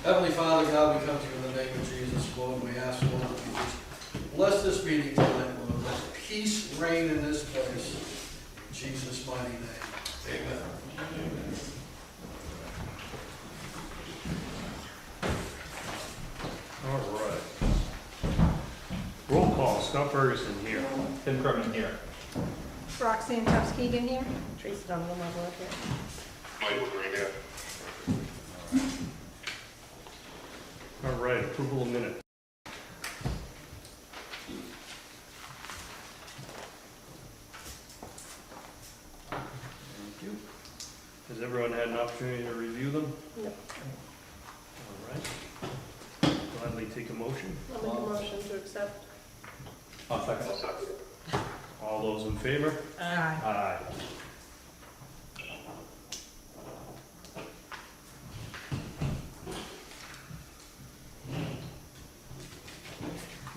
Heavenly Father, God, we come to you in the name of Jesus, Lord. We ask, Lord, that you just bless this meeting tonight, Lord. Let peace reign in this place. In Jesus' mighty name. Amen. All right. Roll call. Scott Ferguson here. Tim Kerman here. Roxanne Tubbs-Keegan here. Tracy Donovan, my board here. Michael Green here. All right. Approval of minutes. Thank you. Has everyone had an opportunity to review them? No. All right. Gladly take a motion. I'll make a motion to accept. I'll second. All those in favor? Aye. Aye.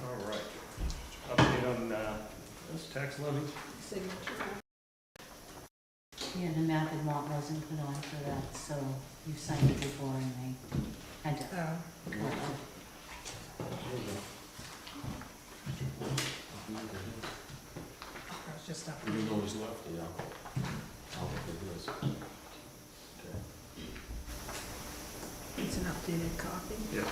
All right. Update on this tax levy. Signature. Yeah, the map and lot wasn't put on for that, so you signed it before and they had to. Oh, that was just up. You know who's left? Yeah. I'll look at this. It's an updated copy. Yeah.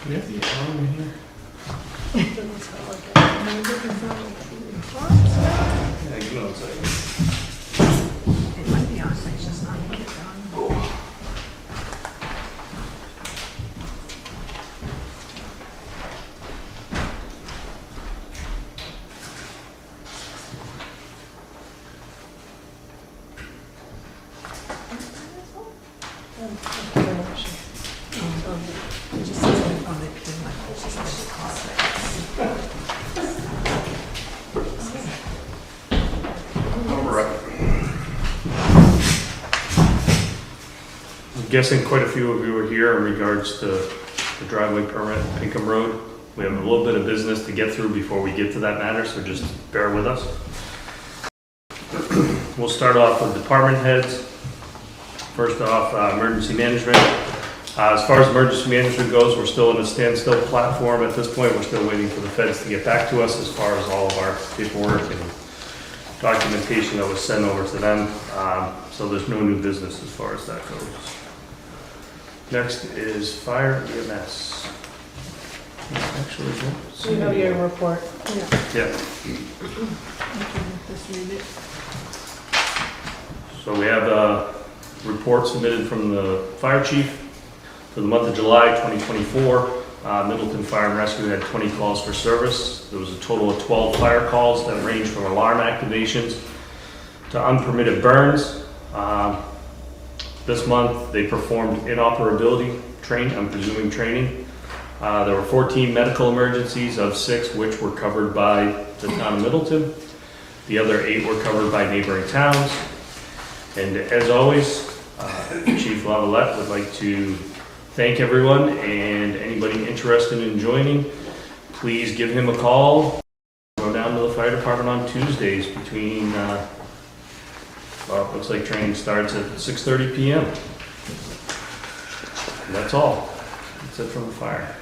Yeah, the arm in here. Doesn't sound like it. Yeah, you know it's like. It might be on, it's just not put it on. It just says like on it, it's like, it's just like a copy. All right. I'm guessing quite a few of you are here in regards to the driveway permit at Pinkham Road. We have a little bit of business to get through before we get to that matter, so just bear with us. We'll start off with department heads. First off, emergency management. As far as emergency management goes, we're still in a standstill platform at this point. We're still waiting for the feds to get back to us as far as all of our paperwork and documentation that was sent over to them. So there's no new business as far as that goes. Next is fire EMS. Actually, You have your report. yeah. Just read it. So we have a report submitted from the fire chief for the month of July 2024. Middleton Fire and Rescue had 20 calls for service. There was a total of 12 fire calls that ranged from alarm activations to unpermitted burns. This month they performed inoperability training, I'm presuming training. There were 14 medical emergencies, of 6 which were covered by the town of Middleton. The other 8 were covered by neighboring towns. And as always, Chief Lavalette would like to thank everyone, and anybody interested in joining, please give him a call. Go down to the fire department on Tuesdays between, well, it looks like training starts at 6:30 p.m. And that's all. That's it from the fire.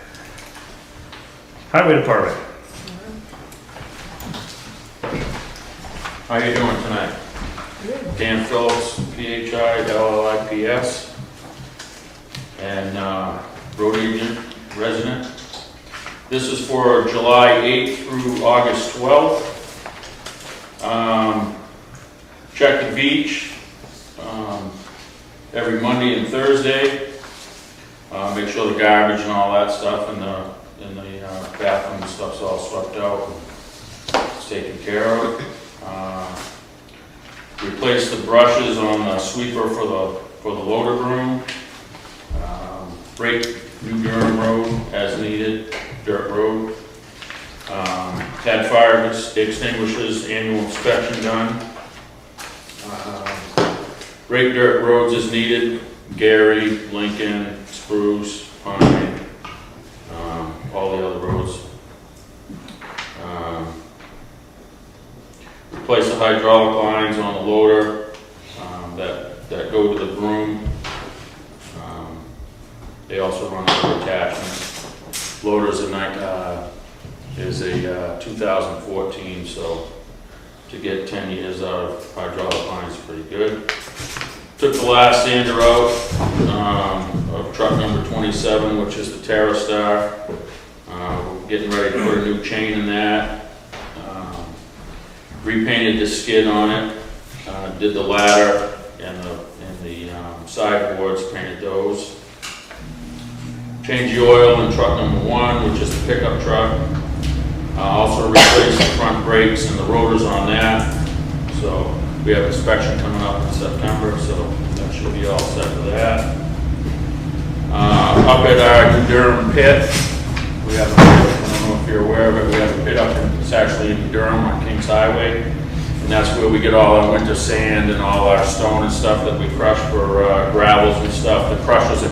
Highway department. How you doing tonight? Dan Phillips, PHI, LLIPS, and road agent, resident. This is for July 8th through August 12th. Check the beach every Monday and Thursday. Make sure the garbage and all that stuff in the bathroom and stuff's all swept out. It's taken care of. Replace the brushes on the sweeper for the loader room. Break New Durham Road as needed, dirt road. Had fire extinguishers annual inspection done. Rake dirt roads as needed, Gary, Lincoln, Spruce, Pine, all the other roads. Replace the hydraulic lines on the loader that go to the broom. They also run other attachments. Loader's is a 2014, so to get 10 years out of hydraulic lines is pretty good. Took the last sander out of truck number 27, which is the TerraStar. We're getting ready to put a new chain in that. Repainted the skid on it. Did the ladder and the sideboards, painted those. Changed the oil in truck number 1, which is the pickup truck. Also replaced the front brakes and the rotors on that. So we have inspection coming up in September, so that should be all set for that. Up at our New Durham pit, we have, I don't know if you're aware of it, we have a pit up it's actually in New Durham on Kings Highway. And that's where we get all our winter sand and all our stone and stuff that we crush for gravels and stuff. The crushers,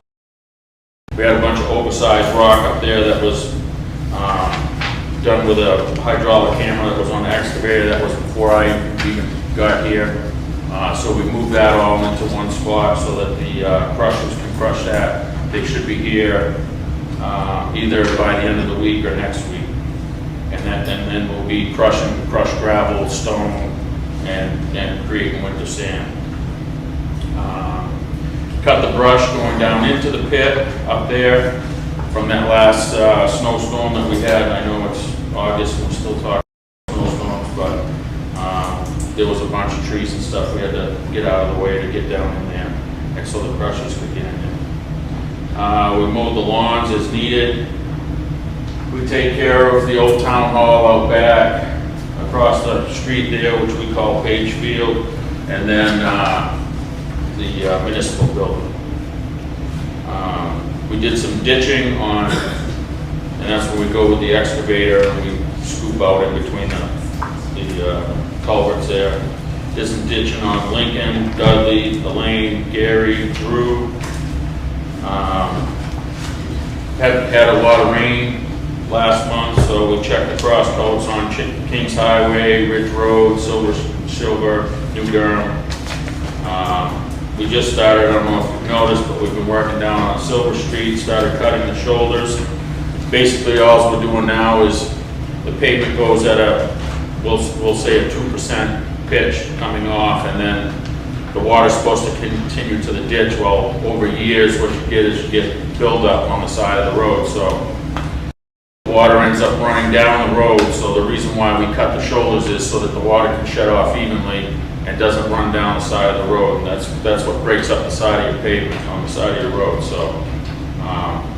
we had a bunch of oversized rock up there that was done with a hydraulic camera that was on the excavator. That was before I even got here. So we moved that all into one spot so that the crushers can crush that. They should be here either by the end of the week or next week. And then we'll be crushing crushed gravel, stone, and creating winter sand. Cut the brush going down into the pit up there from that last snowstorm that we had. I know it's August and we're still talking snowstorms, but there was a bunch of trees and stuff we had to get out of the way to get down in there, and so the crushers could get in there. We mowed the lawns as needed. We take care of the old town hall out back, across the street there, which we call Page Field, and then the municipal building. We did some ditching on, and that's where we go with the excavator and we scoop out in between the culverts there. Did some ditching on Lincoln, Dudley, Elaine, Gary, Drew. Had a lot of rain last month, so we checked the cross culverts on Kings Highway, Ridge Road, Silver, New Durham. We just started, I don't know if you've noticed, but we've been working down on Silver Street, started cutting the shoulders. Basically, all we're doing now is the pavement goes at we'll say a 2% pitch coming off, and then the water's supposed to continue to the ditch. Well, over years, what you get is you get buildup on the side of the road, so water ends up running down the road. So the reason why we cut the shoulders is so that the water can shed off evenly and doesn't run down the side of the road. And that's what breaks up the side of your pavement on the side of your road. So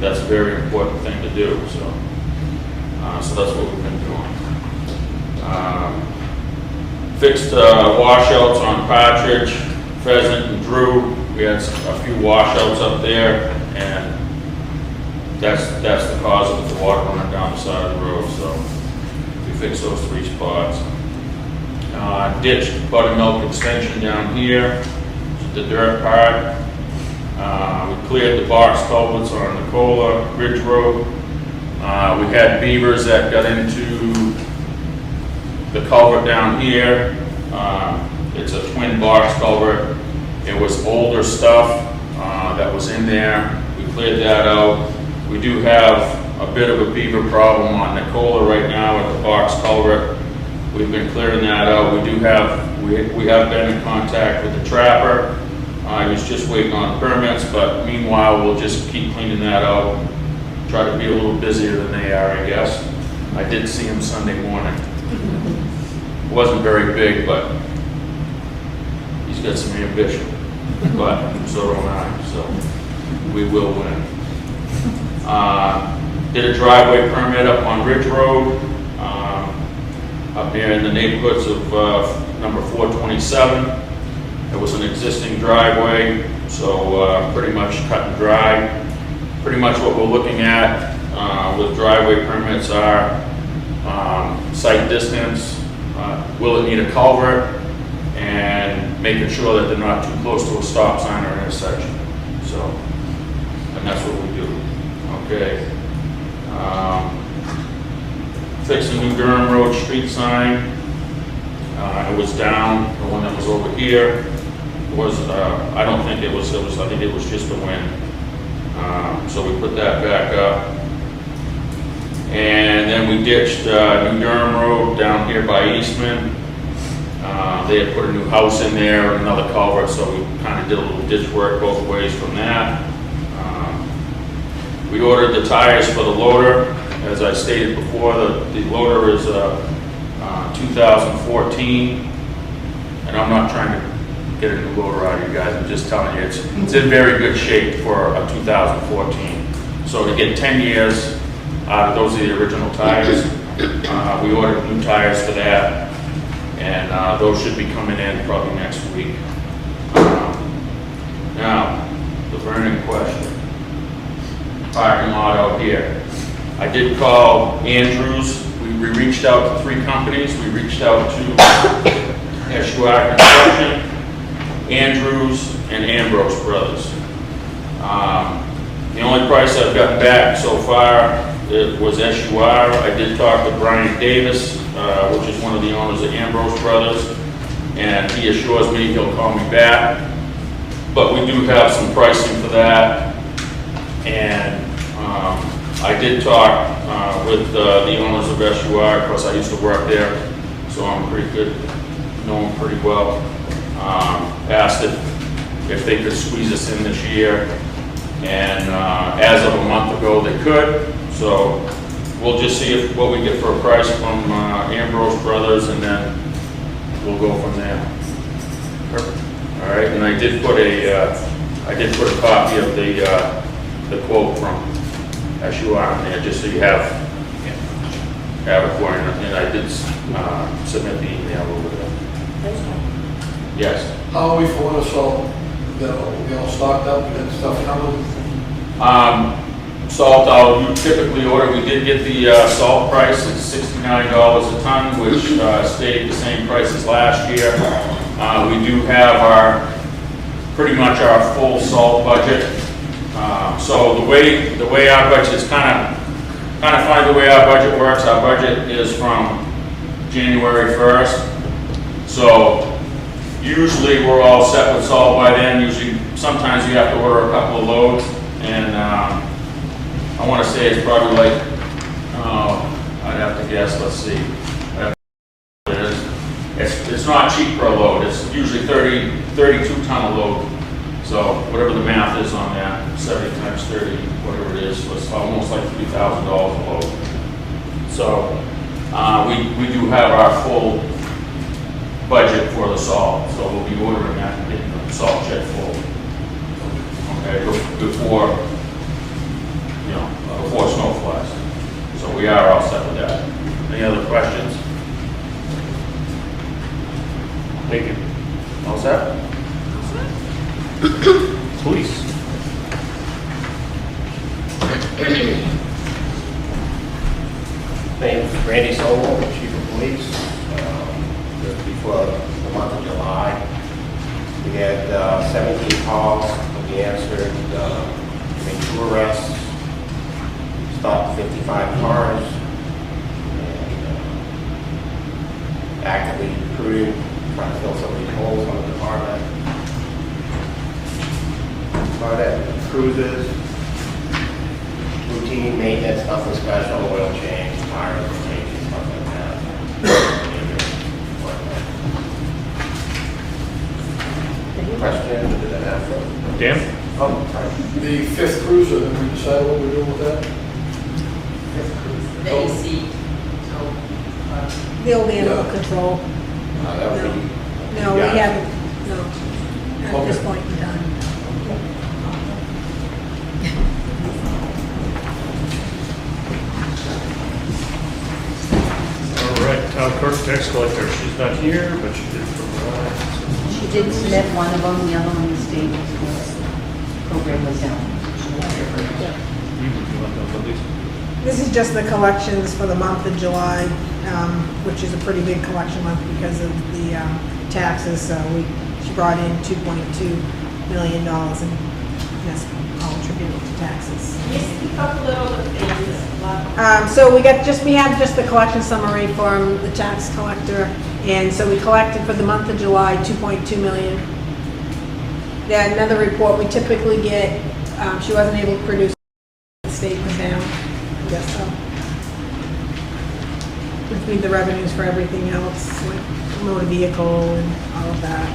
that's a very important thing to do. So that's what we've been doing. Fixed washouts on Partridge, Pheasant, and Drew. We had a few washouts up there, and that's the cause of the water running down the side of the road. So we fixed those 3 spots. Ditched buttermilk extension down here, the dirt part. We cleared the box culverts on Nicola Ridge Road. We had beavers that got into the culvert down here. It's a twin box culvert. It was older stuff that was in there. We cleared that out. We do have a bit of a beaver problem on Nicola right now at the box culvert. We've been clearing that out. We have been in contact with the trapper. He was just waiting on permits, but meanwhile, we'll just keep cleaning that out. Try to be a little busier than they are, I guess. I did see him Sunday morning. It wasn't very big, but he's got some ambition. But so do I, so we will win. Did a driveway permit up on Ridge Road, up there in the neighborhoods of number 427. It was an existing driveway, so pretty much cut and dry. Pretty much what we're looking at with driveway permits are site distance, will it need a culvert, and making sure that they're not too close to a stop sign or intersection. So, and that's what we do. Okay. Fix a new Durham Road street sign. It was down, the one that was over here was, I don't think it was, I think it was just the wind. So we put that back up. And then we ditched New Durham Road down here by Eastman. They had put a new house in there and another culvert, so we kind of did a little ditch work both ways from that. We ordered the tires for the loader. As I stated before, the loader is 2014, and I'm not trying to get a new loader out of you guys, I'm just telling you, it's in very good shape for a 2014. So to get 10 years out of those are the original tires. We ordered new tires for that, and those should be coming in probably next week. Now, the burning question. Parking lot out here. I did call Andrews. We reached out to 3 companies. We reached out to SUR Construction, Andrews, and Ambrose Brothers. The only price I've gotten back so far it was SUR. I did talk to Brian Davis, which is one of the owners of Ambrose Brothers, and he assures me he'll call me back. But we do have some pricing for that, and I did talk with the owners of SUR. Of course, I used to work there, so I'm pretty good, know them pretty well. Asked if they could squeeze us in this year, and as of a month ago, they could. So we'll just see what we get for a price from Ambrose Brothers, and then we'll go from there. Perfect. All right, and I did put a copy of the quote from SUR on there, just so you have it for you, and I did submit the email over there. Yes. How are we for winter salt? We all stocked up and stuff coming? Salt, you typically order, we did get the salt price, it's $69 a ton, which stayed the same price as last year. We do have pretty much our full salt budget. So the way our budget is kind of funny, the way our budget works. Our budget is from January 1st. So usually we're all set with salt by then. Usually, sometimes you have to order a couple of loads, and I want to say it's probably like, I'd have to guess. Let's see. It's not cheap per load. It's usually 32 ton a load. So whatever the math is on that, 70 times 30, whatever it is, it's almost like $3,000 a load. So we do have our full budget for the salt. So we'll be ordering that and getting the salt shed full. Okay, before snow flies. So we are all set with that. Any other questions? Thank you. All set? Police. Name's Randy Sobel, Chief of Police. Just before the month of July, we had 17 calls. We answered, made 2 arrests, stopped 55 cars, and actively recruited, trying to fill some of these holes on the department. About it, cruises, routine maintenance, nothing special, oil change, tire rotation, stuff like that. Question, did I have? Dan? Oh, the 5th cruiser, did we decide what we're doing with that? The AC, They'll be under control. That would be. No, we haven't, no, at this Okay. point in time. All right, town clerk, tax collector, she's not here, but she did provide. did submit one of them, the other one, the state program was down. This is just the collections for the month of July, which is a pretty big collection month because of the taxes. So she brought in $2.2 million, and that's all attributable to taxes. So we had just the collection summary from the tax collector, and so we collected for the month of July 2.2 million. Then another report we typically get, she wasn't able to produce. The state was down. Yes, so. Which means the revenues for everything else, like motor vehicle and all of that.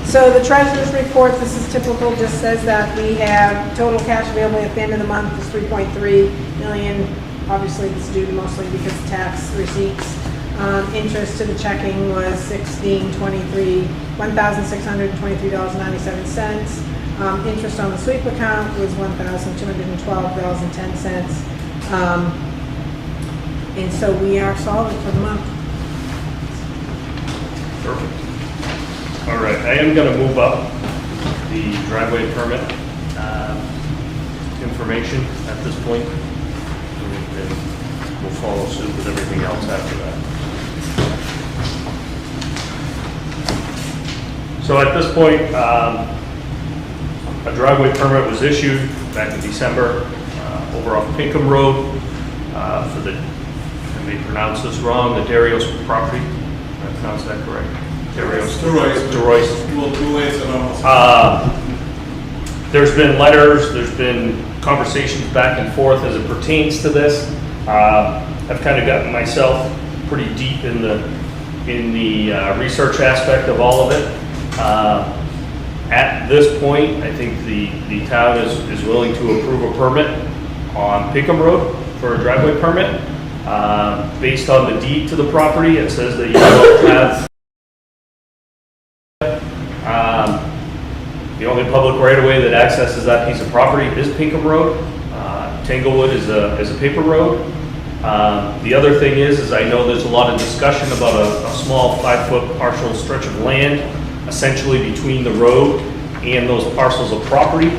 So the treasurer's report, this is typical, just says that we have total cash available at the end of the month is 3.3 million. Obviously, it's due mostly because of tax receipts. Interest to the checking was $1,623.97. Interest on the sweep account was $1,212.10. And so we are solid for the month. Perfect. All right, I am going to move up the driveway permit information at this point. And we'll follow suit with everything else after that. So at this point, a driveway permit was issued back in December over off Pinkham Road for the, I may pronounce this wrong, the Darius property. Did I pronounce that correct? Darius. DeRoyce. Well, 2 ways and almost. There's been letters, there's been conversations back and forth as it pertains to this. I've kind of gotten myself pretty deep in the research aspect of all of it. At this point, I think the town is willing to approve a permit on Pinkham Road for a driveway permit. Based on the deed to the property, it says that you don't have the only public right-of-way that accesses that piece of property is Pinkham Road. Tanglewood is a paper road. The other thing is I know there's a lot of discussion about a small 5-foot partial stretch of land, essentially between the road and those parcels of property.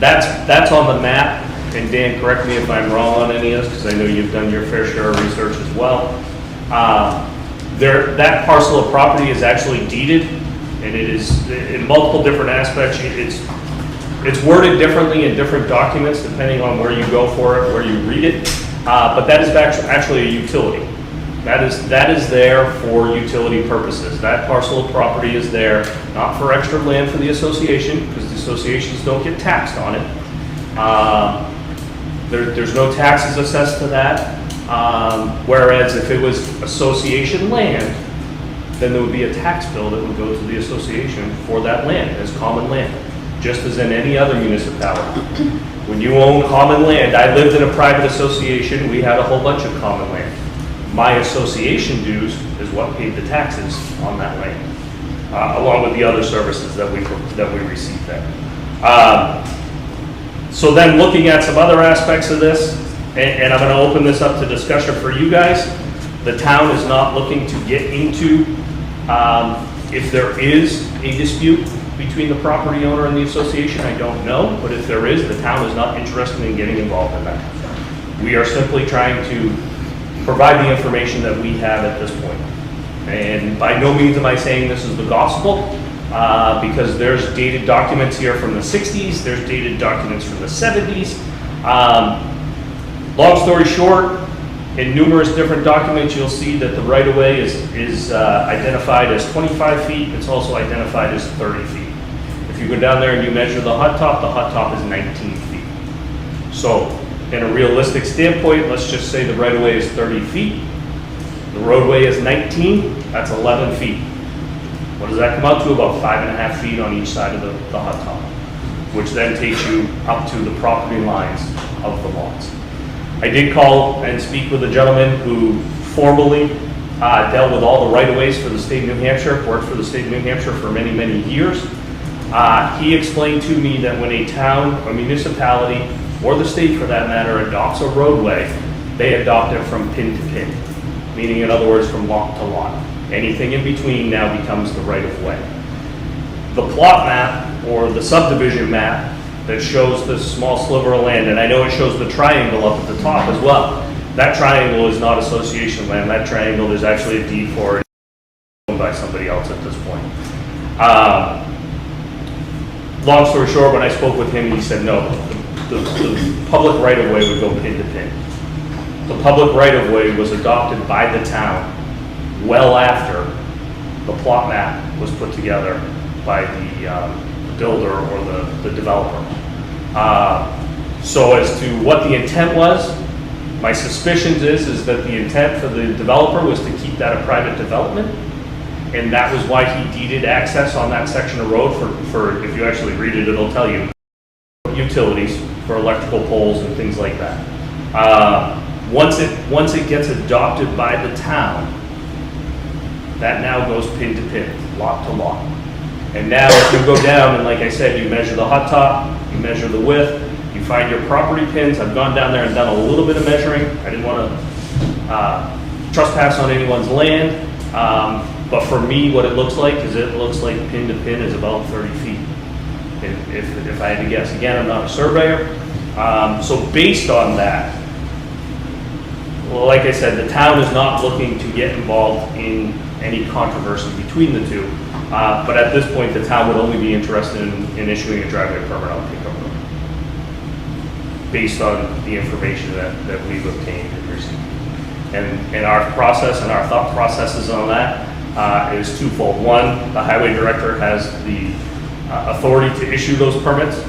That's on the map, and Dan, correct me if I'm wrong on any of this, because I know you've done your fair share of research as well. That parcel of property is actually deeded, and it is in multiple different aspects. It's worded differently in different documents depending on where you go for it, where you read it. But that is actually a utility. That is there for utility purposes. That parcel of property is there not for extra land for the association, because the associations don't get taxed on it. There's no taxes assessed to that. Whereas if it was association land, then there would be a tax bill that would go to the association for that land as common land, just as in any other municipality. When you own common land, I lived in a private association, we had a whole bunch of common land. My association dues is what paid the taxes on that land, along with the other services that we receive there. So then looking at some other aspects of this, and I'm going to open this up to discussion for you guys. The town is not looking to get into if there is a dispute between the property owner and the association, I don't know, but if there is, the town is not interested in getting involved in that. We are simply trying to provide the information that we have at this point. And by no means am I saying this is the gospel, because there's dated documents here from the 60s, there's dated documents from the 70s. Long story short, in numerous different documents, you'll see that the right-of-way is identified as 25 feet. It's also identified as 30 feet. If you go down there and you measure the hot top is 19 feet. So, in a realistic standpoint, let's just say the right-of-way is 30 feet. The roadway is 19, that's 11 feet. What does that come out to? About 5.5 feet on each side of the hot top, which then takes you up to the property lines of the lots. I did call and speak with a gentleman who formally dealt with all the right-of-ways for the state of New Hampshire, worked for the state of New Hampshire for many, many years. He explained to me that when a town, a municipality, or the state for that matter, adopts a roadway, they adopt it from pin to pin, meaning in other words, from lot to lot. Anything in between now becomes the right of way. The plot map or the subdivision map that shows this small sliver of land, and I know it shows the triangle up at the top as well. That triangle is not association land. That triangle, there's actually a deed for it owned by somebody else at this point. Long story short, when I spoke with him, he said no, the public right-of-way would go pin to pin. The public right-of-way was adopted by the town well after the plot map was put together by the builder or the developer. So as to what the intent was, my suspicions is that the intent for the developer was to keep that a private development, and that was why he deeded access on that section of road for if you actually read it, it'll tell you utilities for electrical poles and things like that. Once it gets adopted by the town, that now goes pin to pin, lot to lot. And now if you go down and like I said, you measure the hot top, you measure the width, you find your property pins. I've gone down there and done a little bit of measuring. I didn't want to trespass on anyone's land. But for me, what it looks like is it looks like pin to pin is about 30 feet. If I had to guess. Again, I'm not a surveyor. So based on that, well, like I said, the town is not looking to get involved in any controversy between the two. But at this point, the town would only be interested in issuing a driveway permit on Pinkham Road, based on the information that we've obtained and received. And our process and our thought processes on that is twofold. One, the highway director has the authority to issue those permits,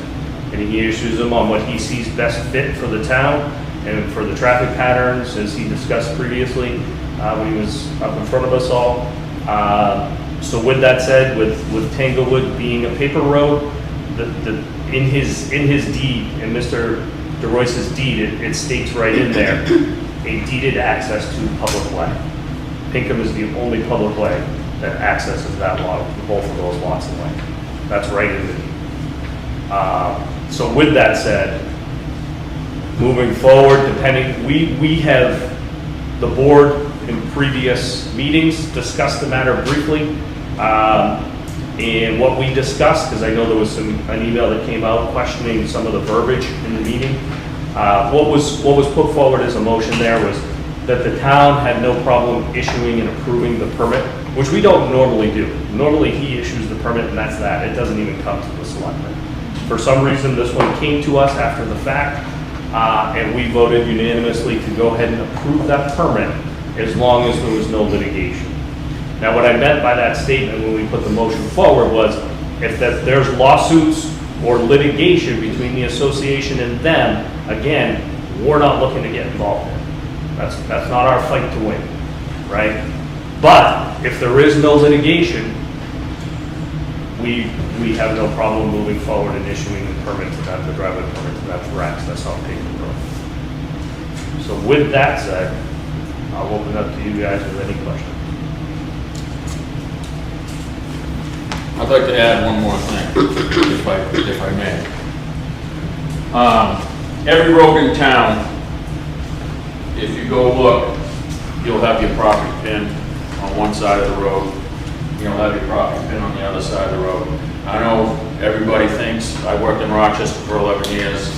and he issues them on what he sees best fit for the town and for the traffic patterns, as he discussed previously when he was up in front of us all. So with that said, with Tanglewood being a paper road, in his deed, in Mr. DeRoyce's deed, it states right in there, a deeded access to public way. Pinkham is the only public way that accesses that lot, both of those lots of land. That's right in the deed. So with that said, moving forward, we have, the board in previous meetings discussed the matter briefly. And what we discussed, because I know there was an email that came out questioning some of the verbiage in the meeting. What was put forward as a motion there was that the town had no problem issuing and approving the permit, which we don't normally do. Normally he issues the permit and that's that. It doesn't even come to the selectmen. For some reason, this one came to us after the fact, and we voted unanimously to go ahead and approve that permit as long as there was no litigation. Now, what I meant by that statement when we put the motion forward was if there's lawsuits or litigation between the association and them, again, we're not looking to get involved in. That's not our fight to win, right? But if there is no litigation, we have no problem moving forward and issuing the permit to them, the driveway permit to them for access on Pinkham Road. So with that said, I'll open up to you guys with any questions. I'd like to add one more thing, if I may. Every road in town, if you go look, you'll have your property pin on one side of the road. You'll have your property pin on the other side of the road. I know everybody thinks, I worked in Rochester for 11 years,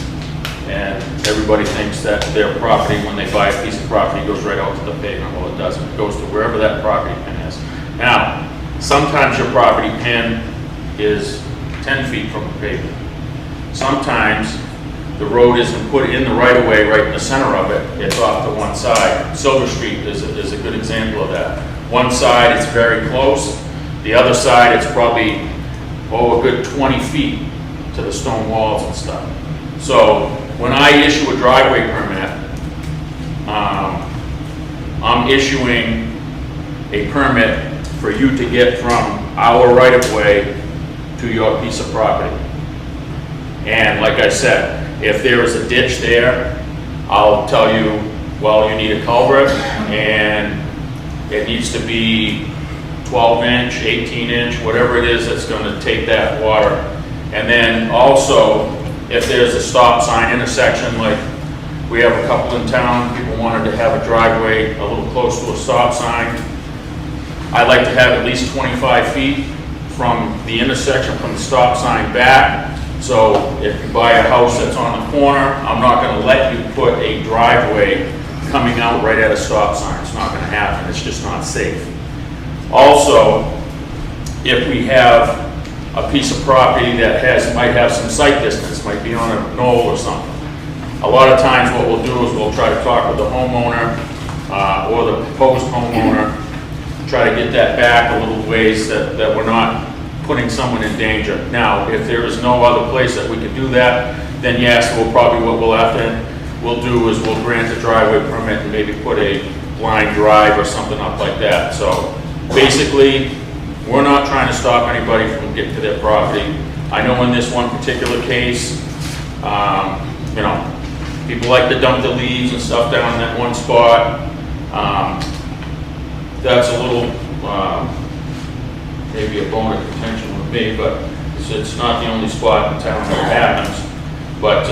and everybody thinks that their property, when they buy a piece of property, goes right out to the pavement. Well, it doesn't. It goes to wherever that property pin is. Now, sometimes your property pin is 10 feet from the pavement. Sometimes the road isn't put in the right of way right in the center of it. It's off to one side. Silver Street is a good example of that. One side it's very close. The other side it's probably, a good 20 feet to the stone walls and stuff. So when I issue a driveway permit, I'm issuing a permit for you to get from our right of way to your piece of property. And like I said, if there is a ditch there, I'll tell you, well, you need a culvert and it needs to be 12-inch, 18-inch, whatever it is that's going to take that water. And then also, if there's a stop sign intersection, like we have a couple in town, people wanted to have a driveway a little close to a stop sign. I like to have at least 25 feet from the intersection, from the stop sign back. So if you buy a house that's on the corner, I'm not going to let you put a driveway coming out right at a stop sign. It's not going to happen. It's just not safe. Also, if we have a piece of property that might have some sight distance, might be on a knoll or something, a lot of times what we'll do is we'll try to talk with the homeowner or the proposed homeowner, try to get that back a little ways that we're not putting someone in danger. Now, if there is no other place that we can do that, then yes, we'll do is we'll grant a driveway permit and maybe put a blind drive or something up like that. So basically, we're not trying to stop anybody from getting to their property. I know in this one particular case, you know, people like to dump the leaves and stuff down in that one spot. That's a little, maybe a bone of contention with me, but it's not the only spot in town where it happens. But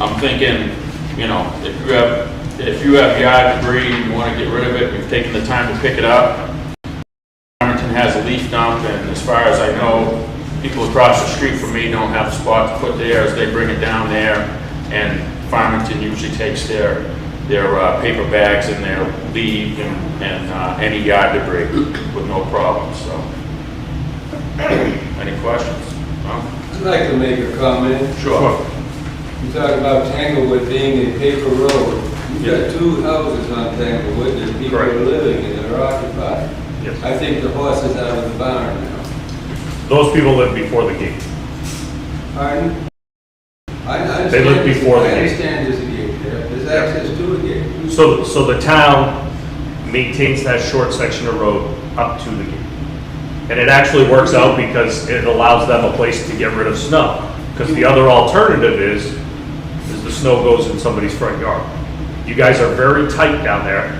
I'm thinking, you know, if you have yard debris and you want to get rid of it, you've taken the time to pick it up. Farmington has a leaf dump, and as far as I know, people across the street from me don't have a spot to put theirs. They bring it down there, and Farmington usually takes their paper bags and their leaf and any yard debris with no problem. So, any questions? No? I'd like to make a comment. Sure. You talk about Tanglewood being a paper road. You've got two houses on Tanglewood that people Correct. are living in that are occupied. Yes. I think the horse is out of the barn now. Those people live before the gate. Pardon? They live before the I gate. understand there's a gate there. There's access to a gate. So the town maintains that short section of road up to the gate. And it actually works out because it allows them a place to get rid of snow. Because the other alternative is the snow goes in somebody's front yard. You guys are very tight down there.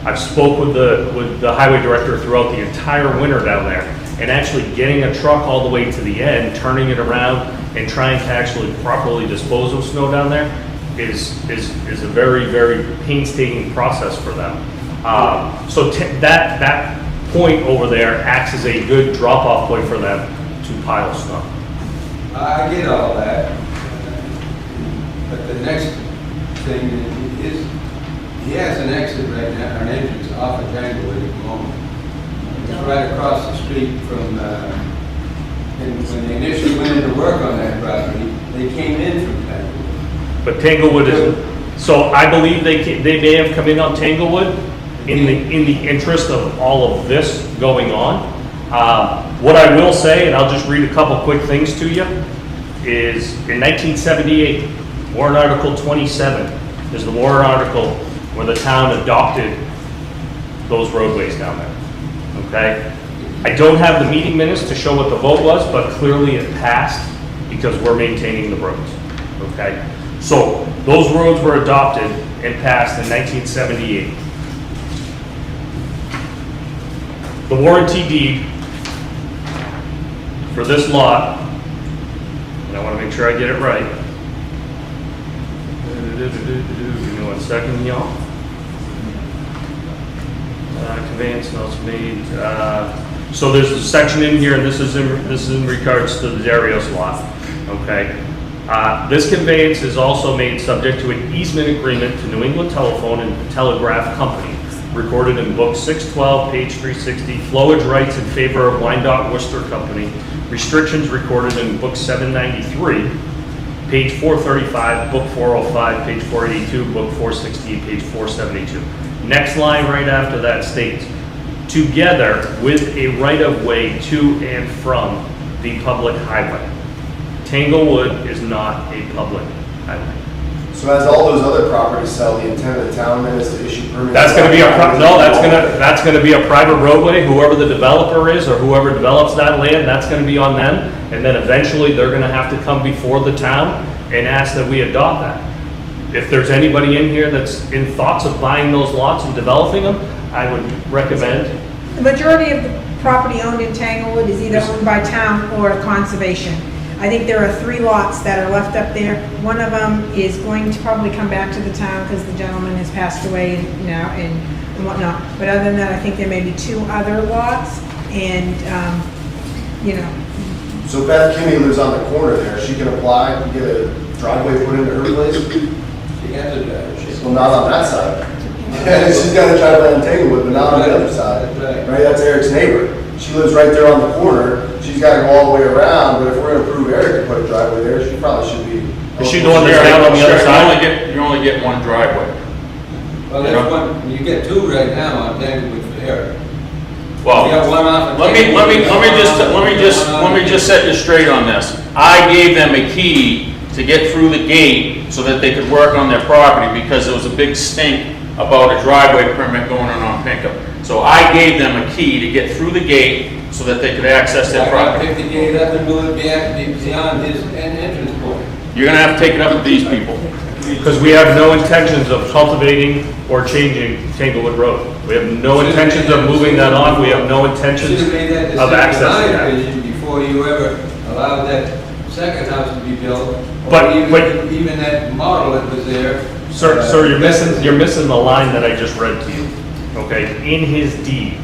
I've spoke with the highway director throughout the entire winter down there, and actually getting a truck all the way to the end, turning it around, and trying to actually properly dispose of snow down there is a very, very painstaking process for them. So that point over there acts as a good drop-off point for them to pile snow. I get all that. But the next thing is, he has an exit right now, an entrance off of Tanglewood at the moment. It's right across the street from, and when they initially went into work on that property, they came in from Tanglewood. But Tanglewood is, so I believe they may have come in on Tanglewood in the interest of all of this going on. What I will say, and I'll just read a couple quick things to you, is in 1978, Warrant Article 27 is the warrant article where the town adopted those roadways down there, okay? I don't have the meeting minutes to show what the vote was, but clearly it passed because we're maintaining the roads, okay? So those roads were adopted and passed in 1978. The warranty deed for this lot, and I want to make sure I get it right. Give me 1 second, y'all. Conveyance notes made. So there's a section in here, and this is in regards to the Darius lot. Okay. This conveyance is also made subject to an easement agreement to New England Telephone and Telegraph Company, recorded in Book 612, page 360. Flowage rights in favor of Wyandotte Worcester Company. Restrictions recorded in Book 793, page 435, Book 405, page 482, Book 468, page 472. Next line right after that states, together with a right-of-way to and from the public highway. Tanglewood is not a public highway. So as all those other properties sell, the intent of the town then is to issue permits? That's gonna be that's gonna be a private roadway. Whoever the developer is or whoever develops that land, that's gonna be on them. And then eventually they're gonna have to come before the town and ask that we adopt that. If there's anybody in here that's in thoughts of buying those lots and developing them, I would recommend The majority of the property owned in Tanglewood is either owned by town or conservation. I think there are 3 lots that are left up there. One of them is going to probably come back to the town because the gentleman has passed away now and whatnot. But other than that, I think there may be 2 other lots and, you know, So Beth Kinney lives on the corner there, she can apply and get a driveway put into her place? She has a driver. Well, not on that side. She's got a driveway on Tanglewood, but not on the other side. That's right. Right, that's Eric's neighbor. She lives right there on the corner, she's gotta go all the way around, but if we're gonna approve Eric to put a driveway there, she probably should be. Is she the one that's down on the other side? You only get one driveway. Well, there's one, you get 2 right now on Tanglewood for Eric. Well, You got one off of let me just set you straight on this. I gave them a key to get through the gate so that they could work on their property because there was a big stink about a driveway permit going on Pinkham. So I gave them a key to get through the gate so that they could access their I gotta property. pick the gate up and move it beyond his entrance point. You're gonna have to take it up with these people. Because we have no intentions of cultivating or changing Tanglewood Road. We have no intentions of moving that on, we have no intentions Should have made that of decision, in accessing my that. opinion, before you ever allowed that second house to be built. But- Or even that model that was there. Sir, you're missing the line that I just read to you, okay? In his deed,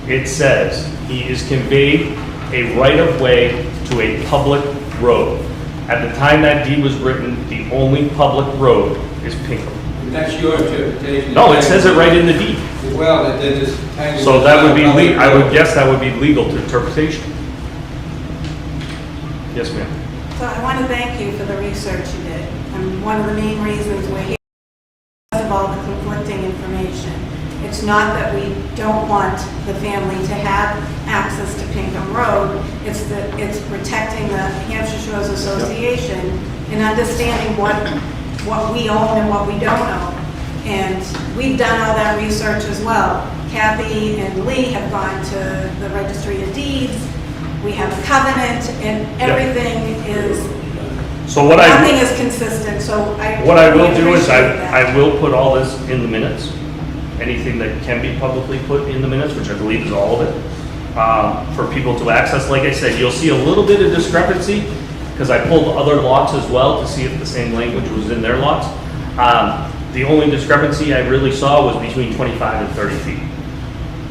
it says he is conveyed a right-of-way to a public road. At the time that deed was written, the only public road is Pinkham. That's your interpretation. No, it says it right in the deed. Well, that this Tanglewood. So that would be, I would guess that would be legal to interpretation. Yes, ma'am. So I want to thank you for the research you did. And one of the main reasons we're here is because of all the conflicting information. It's not that we don't want the family to have access to Pinkham Road. It's that it's protecting the Hampshire Shores Association and understanding what we own and what we don't own. And we've done all that research as well. Kathy and Lee have gone to the Registry of Deeds. We have a covenant and everything is, So nothing is consistent, so I. What I will do is appreciate that. I will put all this in the minutes. Anything that can be publicly put in the minutes, which I believe is all of it, for people to access. Like I said, you'll see a little bit of discrepancy because I pulled other lots as well to see if the same language was in their lots. The only discrepancy I really saw was between 25 and 30 feet.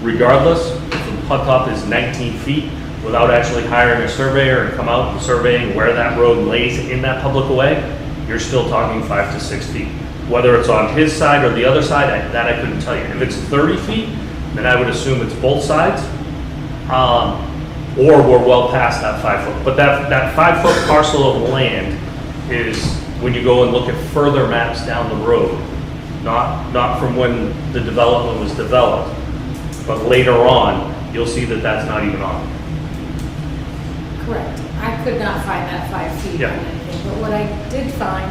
Regardless, if the putt top is 19 feet, without actually hiring a surveyor and come out and surveying where that road lays in that public way, you're still talking 5 to 6 feet. Whether it's on his side or the other side, that I couldn't tell you. If it's 30 feet, then I would assume it's both sides, or we're well past that 5 foot. But that 5 foot parcel of land is when you go and look at further maps down the road, not from when the development was developed, but later on, you'll see that that's not even on. Correct. I could not find that 5 feet Yeah. on anything, but what I did find,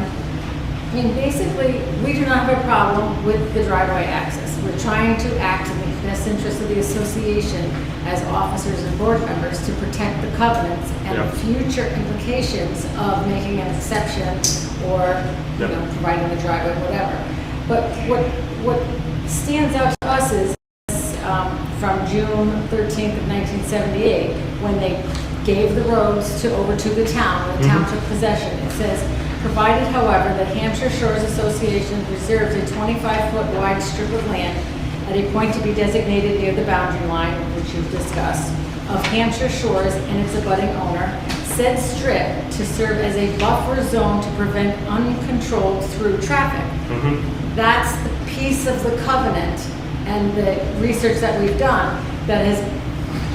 I mean, basically, we do not have a problem with the driveway access. We're trying to act in the best interest of the association as officers and board members to protect the covenants and the future implications of making an exception or, you know, providing the driveway, whatever. But what stands out to us is from June 13th of 1978, when they gave the roads over to the town, and the town took possession. It says, provided, however, that Hampshire Shores Association reserves a 25-foot wide strip of land at a point to be designated near the boundary line, which you've discussed, of Hampshire Shores and its abutting owner, said strip to serve as a buffer zone to prevent uncontrolled through traffic. That's the piece of the covenant and the research that we've done that has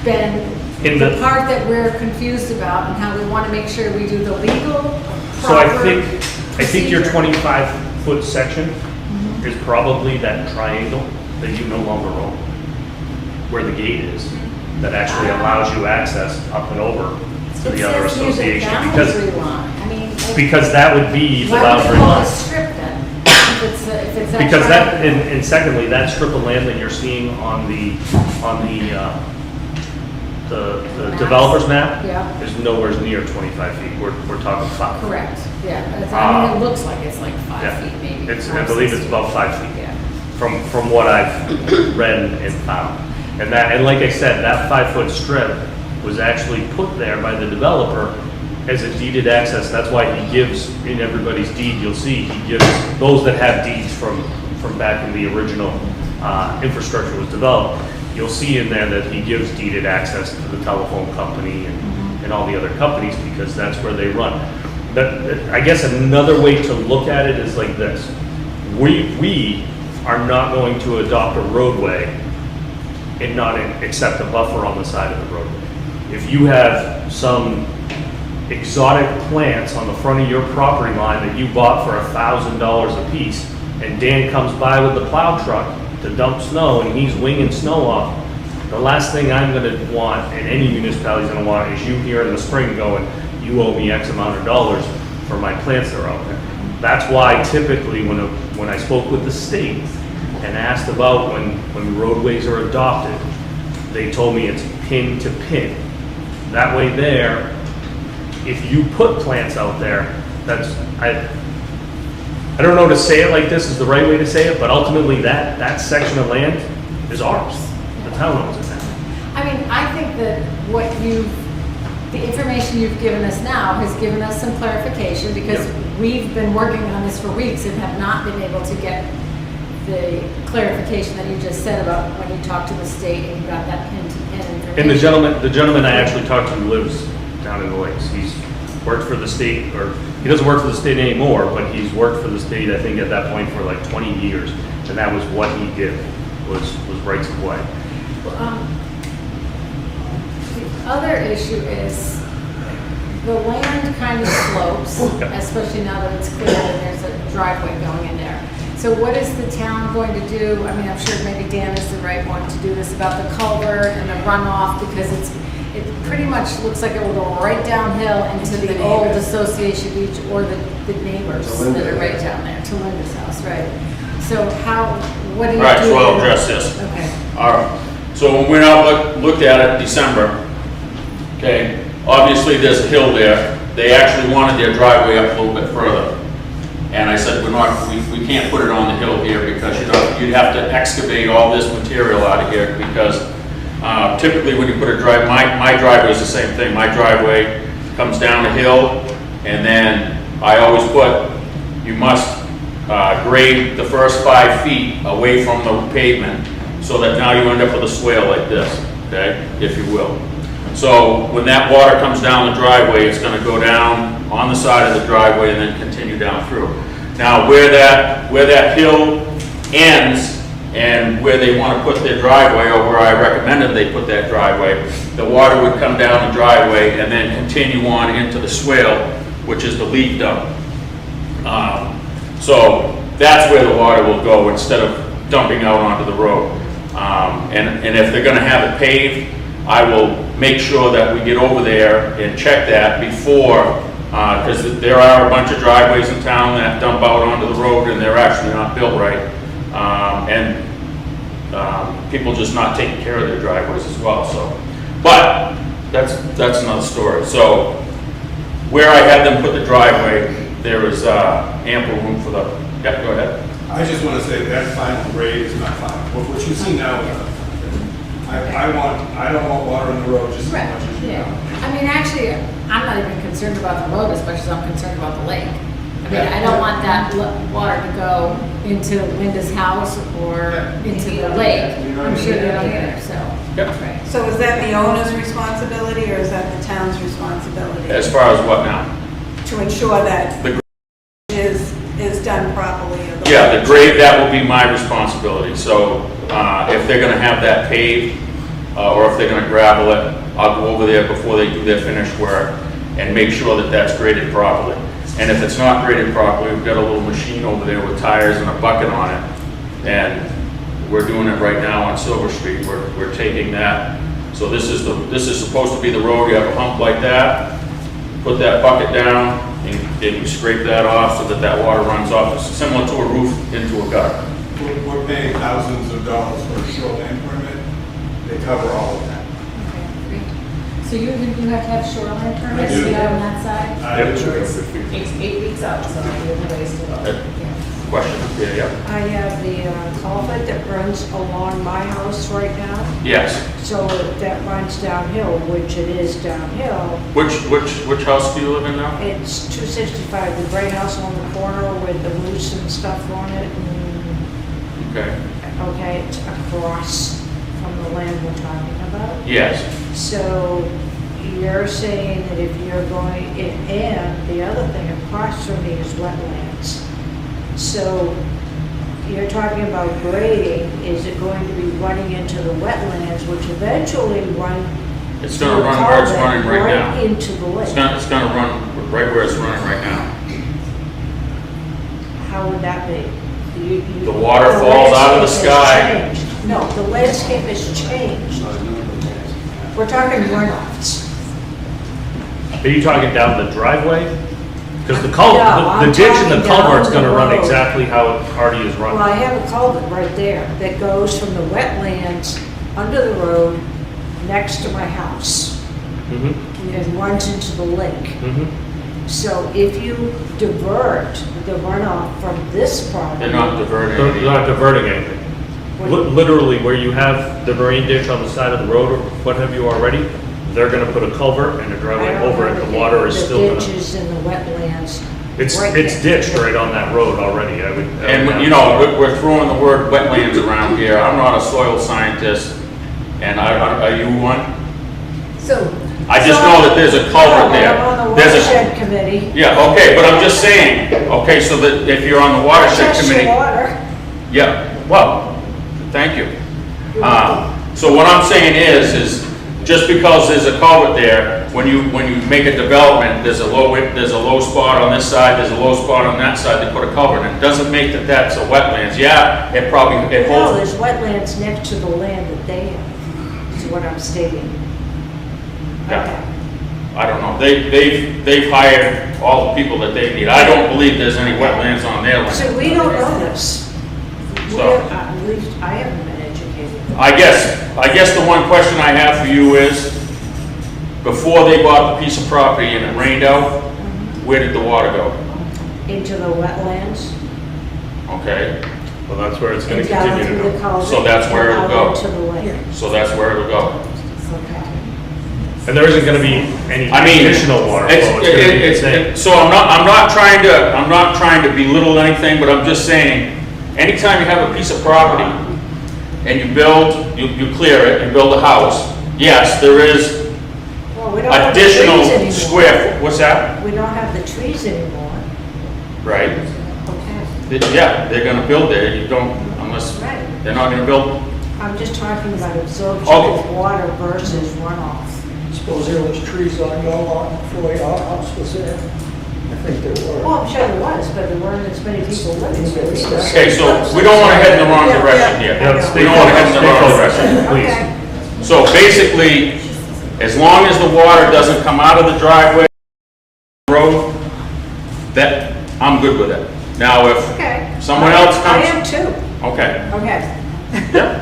been the part that we're confused about and how we want to make sure we do the legal, So I proper think your procedure. 25-foot section is probably that triangle that you no longer own, where the gate is, that actually allows you access up and over to the other association. Because that would be the boundary Why would they call it a line. strip then? If it's that Because that, triangle? and secondly, that strip of land that you're seeing on the developer's map Yeah. is nowhere near 25 feet. We're talking 5. Correct, yeah. I mean, it looks like it's like 5 Yeah. feet maybe. It's, I 5, believe 6 it's about 5 feet. Yeah. From what I've read and found. And like I said, that 5-foot strip was actually put there by the developer as a deeded access. That's why he gives, in everybody's deed, you'll see, he gives those that have deeds from back when the original infrastructure was developed. You'll see in there that he gives deeded access to the telephone company and all the other companies because that's where they run. I guess another way to look at it is like this. We are not going to adopt a roadway and not accept a buffer on the side of the roadway. If you have some exotic plants on the front of your property line that you bought for $1,000 a piece, and Dan comes by with the plow truck to dump snow and he's winging snow off, the last thing I'm gonna want, and any municipality's gonna want, is you here in the spring going, you owe me X amount of dollars for my plants that are out there. That's why typically when I spoke with the state and asked about when roadways are adopted, they told me it's pin to pin. That way there, if you put plants out there, I don't know to say it like this is the right way to say it, but ultimately that section of land is ours. The town owns it now. I mean, I think that the information you've given us now has given us some clarification because we've been working on this for weeks and have not been able to get the clarification that you just said about when you talked to the state and you got that pin to pin information. And the gentleman I actually talked to lives down in the lakes. He's worked for the state, or he doesn't work for the state anymore, but he's worked for the state, I think at that point for like 20 years. And that was what he did, was rights of way. The other issue is the land kind of slopes, especially now that it's clear and there's a driveway going in there. So what is the town going to do? I mean, I'm sure maybe Dan is the right one to do this about the culvert and the runoff because it pretty much looks like it will go right downhill into the old Association Beach or the neighbors that are right down there, to Linda's house, right? So what do you do? All right, so I'll address this. Okay. All right, so when we went out, looked at it in December, okay, obviously there's a hill there. They actually wanted their driveway up a little bit further. And I said, we can't put it on the hill here because you'd have to excavate all this material out of here because typically when you put a drive, my driveway is the same thing. My driveway comes down a hill and then I always put, you must grade the first 5 feet away from the pavement so that now you end up with a swale like this, okay, if you will. So when that water comes down the driveway, it's going to go down on the side of the driveway and then continue down through. Now where that hill ends and where they want to put their driveway, or where I recommended they put that driveway, the water would come down the driveway and then continue on into the swale, which is the lead dump. So that's where the water will go instead of dumping out onto the road. And if they're going to have it paved, I will make sure that we get over there and check that before, because there are a bunch of driveways in town that dump out onto the road and they're actually not built right. And people just not taking care of their driveways as well. So, but that's another story. So where I had them put the driveway, there is ample room for the, yeah, go ahead. I just want to say that final grade is not final. What you see now is not final. I don't want water in the road just as much as you Yeah. want. I mean, actually, I'm not even concerned about the road as much as I'm concerned about the lake. I mean, I don't want that water to go into Linda's house or into the lake. I'm sure they don't either, so. Yep. Right. So is that the owner's responsibility or is that the town's responsibility? As far as what now? To ensure that The is done properly? Or Yeah, the grade, that will be my responsibility. So if they're gonna have that paved, or if they're gonna gravel it, I'll go over there before they do their finished work and make sure that that's graded properly. And if it's not graded properly, we've got a little machine over there with tires and a bucket on it. And we're doing it right now on Silver Street. We're taking that. So this is supposed to be the road. You have a hump like that, put that bucket down, and then you scrape that off so that that water runs off. It's similar to a roof into a gutter. We're paying thousands of dollars for a shoreline permit. They cover all of that. Okay, great. So you have to have shoreline permits I do. to get on that side? I do. It's 8 weeks out, so I have a ways to go. Yeah. question up there, yeah? I have the culvert that runs along my house right now. Yes. So that runs downhill, which it is downhill. Which house do you live in now? It's 265, the gray house on the corner with the roofs and stuff on it. Okay. Okay, it's across from the land we're talking about. Yes. So you're saying that if you're going, and the other thing across from me is wetlands. So you're talking about grading, is it going to be running into the wetlands, which eventually run? It's gonna run where it's running right now. Right into the lake. It's gonna run right where it's running right now. How would that be? The water falls out of the landscape sky. has changed. No, the landscape has changed. We're talking runoffs. Are you talking down the driveway? Because the No, I'm ditch and the talking down culvert's the gonna run road. exactly how it already is Well, running. I have a culvert right there that goes from the wetlands under the road next to my house Mm-hmm, and runs into the lake. mm-hmm. So if you divert the runoff from this property. They're not diverting They're any. not diverting anything. what- Literally, where you have the marine ditch on the side of the road or what have you already, they're gonna put a culvert and a I driveway don't over know it. The water is still The gonna. ditches and the wetlands. It's right ditched next to right on that road already, I would. And, you know, we're throwing the word wetlands around here. I'm not a soil scientist, and are you one? So. I just know that there's a culvert there. I'm on the There's a, watershed committee. yeah, okay, but I'm just saying, okay, so that if you're on the watershed Test your committee. water. Yeah, well, thank you. So what I'm saying is just because there's a culvert there, when you make a development, there's a low spot on this side, there's a low spot on that side, they put a culvert in. It doesn't make that that's a wetlands. Yeah, it No, holds. there's wetlands next to the land that they have, is what I'm stating. Yeah. I don't know. They've hired all the people that they need. I don't believe there's any wetlands on their land. So we don't know this. We So- have- At least I haven't been educated. I guess the one question I have for you is, before they bought the piece of property and it rained out, where did the water go? Into the wetlands. Okay, Well, that's where it's gonna And down continue to through the go. culvert. So that's where it'll and go. out into the lake. so that's where it'll go. Okay. And there isn't gonna be any I mean, additional water flow, it's gonna be the same. so I'm not trying to belittle anything, but I'm just saying, anytime you have a piece of property and you build, you clear it and build a house, yes, there is Well, we don't have the additional trees anymore. square, what's that? We don't have the trees anymore. Right? Okay. Yeah, they're gonna build there, you don't, unless, Right. they're not gonna build, I'm just talking about absorption Okay. of water versus runoff. Suppose there was trees on your lot before your house was there? I think there were. Well, I'm sure there was, but there weren't as many people living there either. okay, so we don't wanna head in the wrong direction here. Yeah, We don't wanna head in the stay wrong focused, direction. please. Okay. So basically, as long as the water doesn't come out of the driveway, road, that, I'm good with it. Now, if Okay. someone else I comes, am too. okay, Okay. yeah.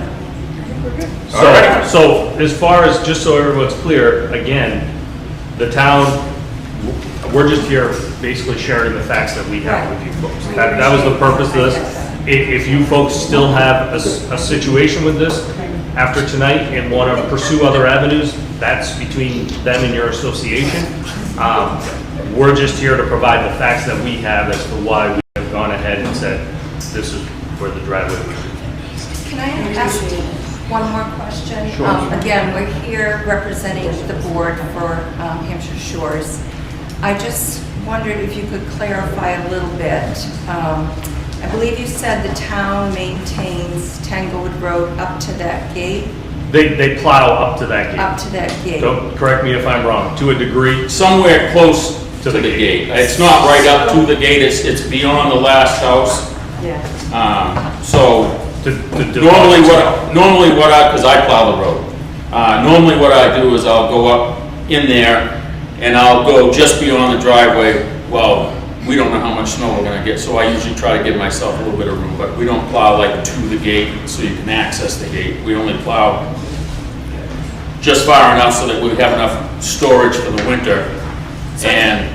All right. So as far as, just so everyone's clear, again, the town, we're just here basically sharing the facts that we have with you folks. That was the purpose of this. If you folks still have a situation with this after tonight and want to pursue other avenues, that's between them and your association. We're just here to provide the facts that we have as to why we have gone ahead and said, this is where the driveway would be. Can I ask one more question? Sure. Again, we're here representing the board for Hampshire Shores. I just wondered if you could clarify a little bit. I believe you said the town maintains Tanglewood Road up to that gate? They plow up to that gate. Up to that gate. Don't correct me if I'm wrong, to a degree. Somewhere close to the gate. It's not right up to the gate, it's beyond the last house. Yeah. So normally what I, because I plow the road, normally what I do is I'll go up in there and I'll go just beyond the driveway. Well, we don't know how much snow we're gonna get, so I usually try to give myself a little bit of room, but we don't plow like to the gate so you can access the gate. We only plow just far enough so that we have enough storage for the winter. And,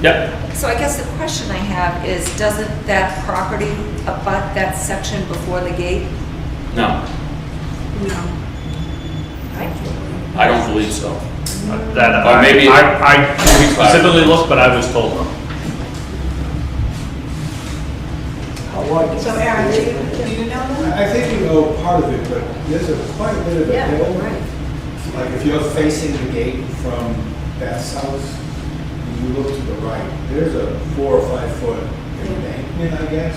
yep. So I guess the question I have is, doesn't that property abut that section before the gate? No, No. I don't believe so. That, Or maybe- I specifically looked, but I was told no. How wide is So the Aaron, gate? do you know that? I think you know part of it, but there's quite a bit of a Yeah, hill. right. Like if you're facing the gate from Beth's house, and you look to the right, there's a 4 or 5 foot embankment, I guess.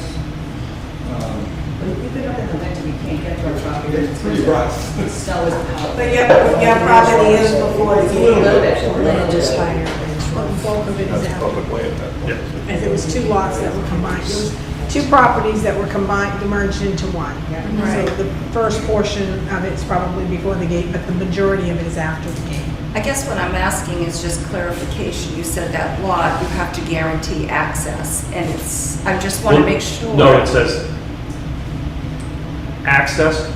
But if you get up in the winter, we can't get to our property. It's pretty rough. Snow is out. But your property is before the It's a gate. little bit. Land is higher, the bulk of it is out. way at that Yeah. And there was 2 lots that were combined. There was 2 properties that were combined, merged into one. Right. So the first portion of it's probably before the gate, but the majority of it is after the gate. I guess what I'm asking is just clarification. You said that lot, you have to guarantee access, and it's, I just want to make sure. No, it says access,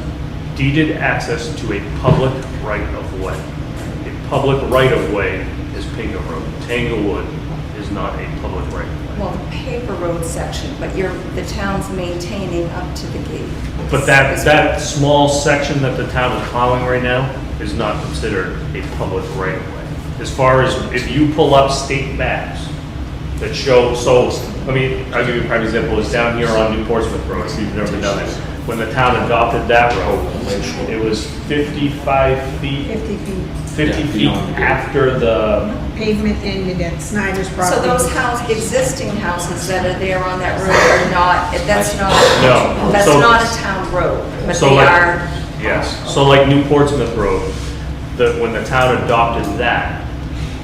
deeded access to a public right-of-way. A public right-of-way is Pinkham Road. Tanglewood is not a public right-of-way. Well, the paper road section, but the town's maintaining up to the gate. But that small section that the town is plowing right now is not considered a public right-of-way. As far as, if you pull up state maps that show, so, I'll give you a prime example, it's down here on New Portsmouth Road, if you've never been down there. When the town adopted that road, it was 55 feet, 50 feet 50 feet after the, pavement ended at Snyder's property. So those existing houses that are there on that road are not, that's not, No. that's So- not a town road, but So they like- are. yes, so like New Portsmouth Road, when the town adopted that,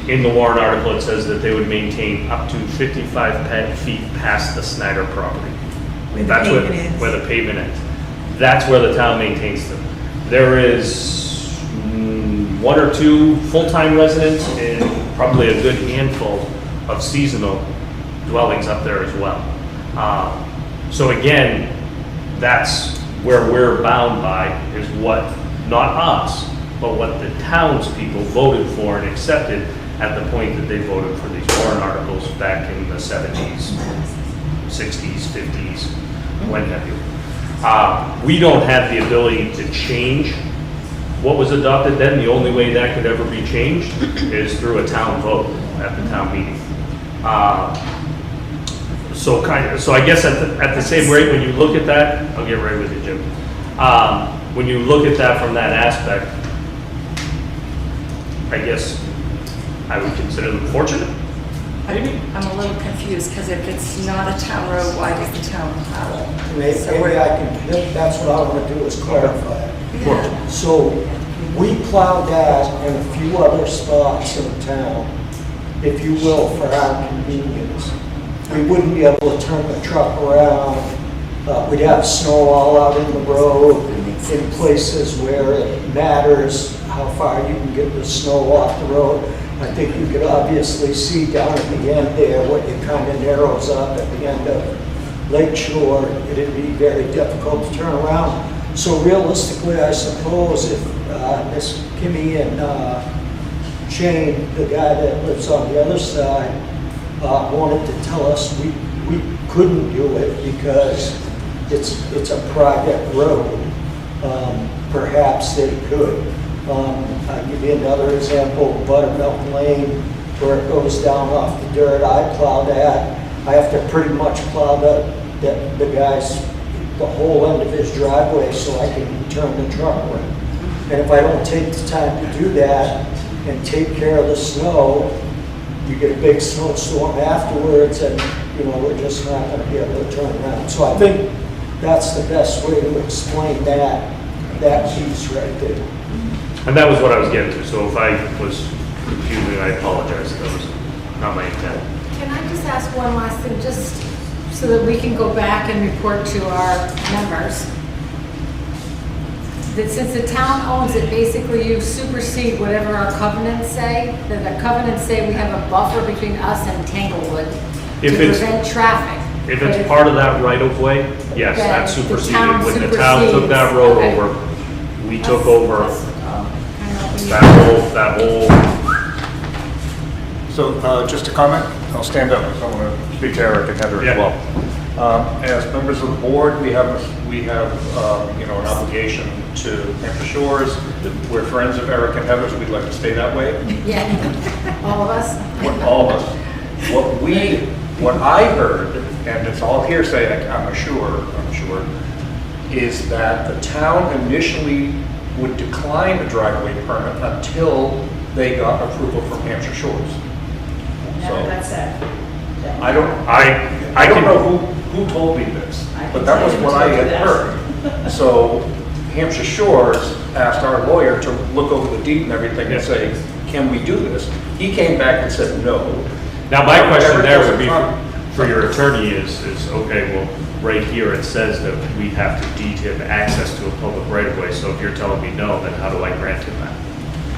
in the warrant article, it says that they would maintain up to 55 feet past the Snyder property. Where the That's pavement ends. where the pavement ends. That's where the town maintains them. There is 1 or 2 full-time residents and probably a good handful of seasonal dwellings up there as well. So again, that's where we're bound by, is what, not us, but what the townspeople voted for and accepted at the point that they voted for these warrant articles back in the 70s, 60s, 50s, when have you. We don't have the ability to change what was adopted then. The only way that could ever be changed is through a town vote at the town meeting. So I guess at the same rate, when you look at that, I'll get right with you, Jim. When you look at that from that aspect, I guess I would consider them fortunate, maybe? I'm a little confused, because if it's not a town road, why does the town plow? Maybe I can, that's what I want to do is clarify it. Yeah. So we plowed that and a few other spots in town, if you will, for our convenience. We wouldn't be able to turn the truck around. We'd have snow all out in the road, in places where it matters how far you can get the snow off the road. I think you could obviously see down at the end there what it kind of narrows up at the end of Lake Shore. It'd be very difficult to turn around. So realistically, I suppose if Miss Kimmy and Shane, the guy that lives on the other side, wanted to tell us we couldn't do it because it's a private road, perhaps they could. I'll give you another example, Buttermilk Lane, where it goes down off the dirt. I plow that. I have to pretty much plow the whole end of his driveway so I can turn the truck around. And if I don't take the time to do that and take care of the snow, you get a big snowstorm afterwards and, we're just not going to be able to turn around. So I think that's the best way to explain that piece right there. And that was what I was getting to, so if I was confusing, I apologize, that was not my intent. Can I just ask one last thing, just so that we can go back and report to our members? That since the town owns it, basically you supersede whatever our covenants say, that the covenants say we have a buffer between us and Tanglewood to prevent traffic. If But it's part of that right-of-way, yes, Okay, that the superseded. town When the town took that supersedes, road okay. over, we took over Kind of- that whole, So, just a comment, I'll stand up, because I want to speak to Eric and Heather as well. As members of the board, we have, an obligation to Hampshire Shores. We're friends of Eric and Heather's, we'd like to stay that way. Yeah, all of us. All of us. What I heard, and it's all hearsay, I'm sure, is that the town initially would decline a driveway permit until they got approval from Hampshire Shores. Never got said. I don't know who told me this, but that was what I had heard. So Hampshire Shores asked our lawyer to look over the deed and everything and say, can we do this? He came back and said no. Now, my question there would be for your attorney is, okay, well, right here it says that we have to deed him access to a public right of way. So if you're telling me no, then how do I grant him that?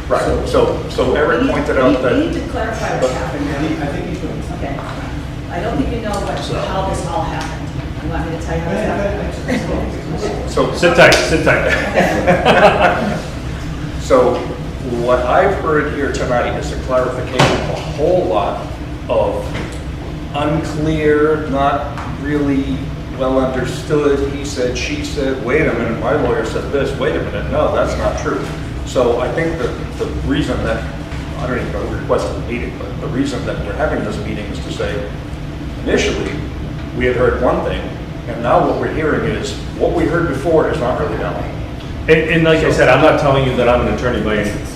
Right, so Eric pointed out that. We need to clarify what happened. I think he's doing something. Okay. I don't think you know how this all happened. You want me to tell you how this happened? So sit tight. So what I've heard here tonight is a clarification of a whole lot of unclear, not really well understood. He said, she said, wait a minute, my lawyer said this, wait a minute, no, that's not true. So I think that the reason that, I don't even know who requested the meeting, but the reason that we're having this meeting is to say, initially, we had heard one thing, and now what we're hearing is, what we heard before is not really valid. And like I said, I'm not telling you that I'm an attorney by any means,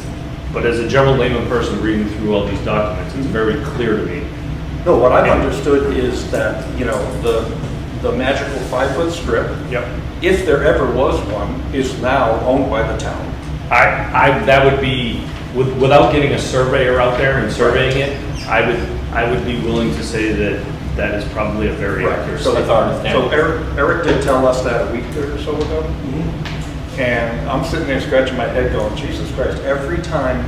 but as a general layman person reading through all these documents, it's very clear to me. No, what I've understood is that, the magical 5-foot strip, if there ever was one, is now owned by the town. That would be, without getting a surveyor out there and surveying it, I would be willing to say that is probably a very accurate So statement. Eric did tell us that a week or so ago. And I'm sitting there scratching my head going, Jesus Christ, every time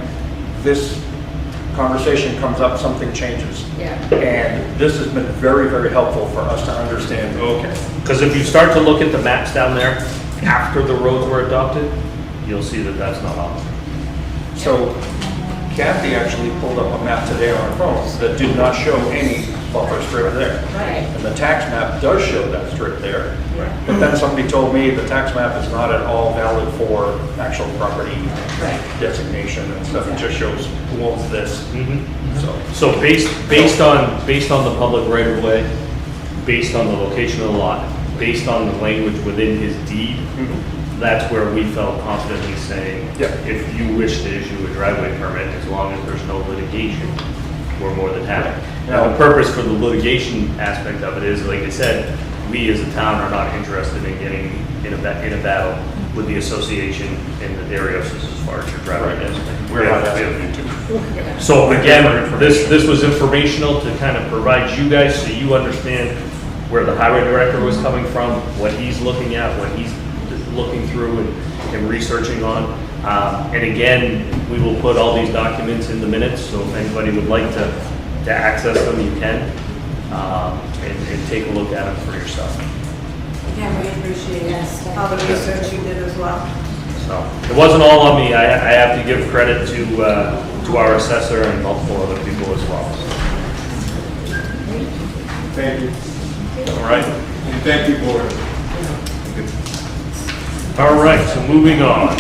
this conversation comes up, something changes. Yeah. And this has been very, very helpful for us to understand, okay. Because if you start to look at the maps down there, after the roads were adopted, you'll see that that's not on there. So Kathy actually pulled up a map today on her phone that did not show any buffer strip there. Right. And the tax map does show that strip there. But then somebody told me the tax map is not at all valid for actual property designation and stuff. It just shows who owns this. So based on the public right of way, based on the location of the lot, based on the language within his deed, that's where we felt confidently saying, if you wish to issue a driveway permit, as long as there's no litigation, we're more than happy. Now, the purpose for the litigation aspect of it is, like I said, we as a town are not interested in getting in a battle with the association in the dairy houses as far as your driveway is. We're not asking you to. So again, this was informational to kind of provide you guys so you understand where the highway director was coming from, what he's looking at, what he's looking through and researching on. And again, we will put all these documents in the minutes, so if anybody would like to access them, you can, and take a look at them for yourself. Again, we appreciate all the research you did as well. So it wasn't all on me. I have to give credit to our assessor and multiple other people as well. Thank you. All right. And thank you, board. All right, so moving on.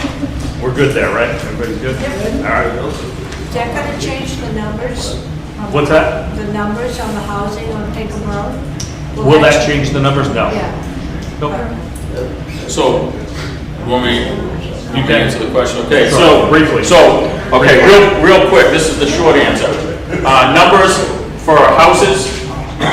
We're good there, right? Everybody's good? All right. Is that going to change the numbers? What's that? The numbers on the housing on Pinkham Road? Will that change the numbers? No. Yeah. Nope. So, you can answer the question. Okay, Sure. so Briefly. Real quick, this is the short answer. Numbers for houses,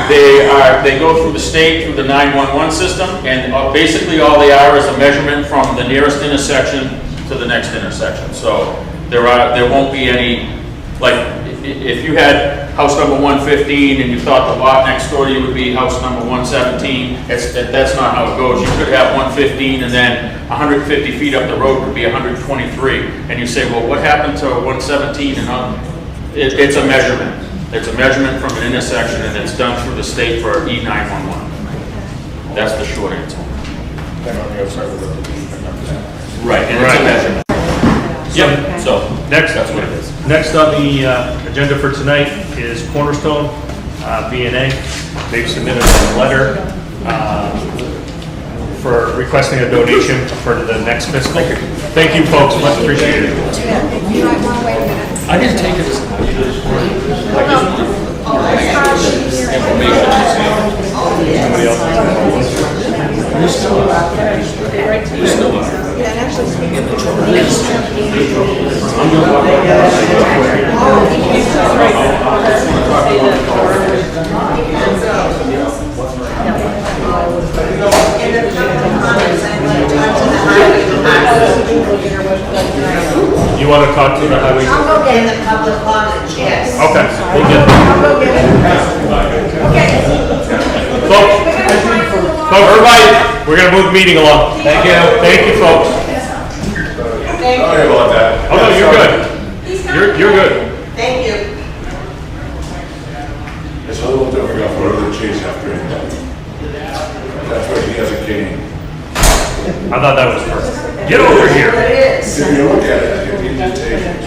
they go through the state, through the 911 system, and basically all they are is a measurement from the nearest intersection to the next intersection. So there won't be any, like, if you had house number 115 and you thought the lot next door to you would be house number 117, that's not how it goes. You could have 115 and then 150 feet up the road would be 123. And you say, well, what happened to 117? And it's a measurement. It's a measurement from an intersection, and it's done through the state for E911. That's the short answer. Then on the other side of the road. Right, and it's a measurement. Yep, so Next, that's what it is. Next on the agenda for tonight is Cornerstone. V&A. They've submitted a letter for requesting a donation for the next fiscal. Thank you, folks, much appreciated. I didn't take it as Somebody else? You want to talk to the highway? I'll go get in the public comments, yes. Okay, we'll get I'll go get it. Okay. Folks, everybody, we're gonna move the meeting along. Thank you. Thank you, folks. Sorry about that. Oh, no, you're good. You're good. Thank you. It's a little difficult for her to chase after him. That's why she has a cane. I thought that was perfect. Get over here. If you look at it, you'll be detained.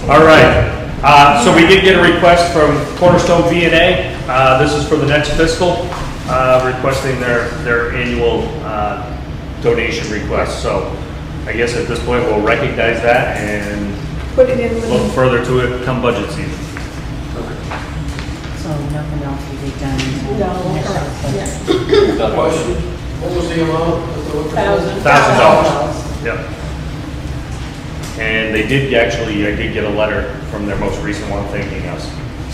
All right, so we did get a request from Cornerstone V&A. This is for the next fiscal, requesting their annual donation request. So I guess at this point, we'll recognize that and Put it in with look further to it come budget season. So nothing else we did done? No, correct, Question, what was the amount? $1,000. Yep. And they did actually, I did get a letter from their most recent one thanking us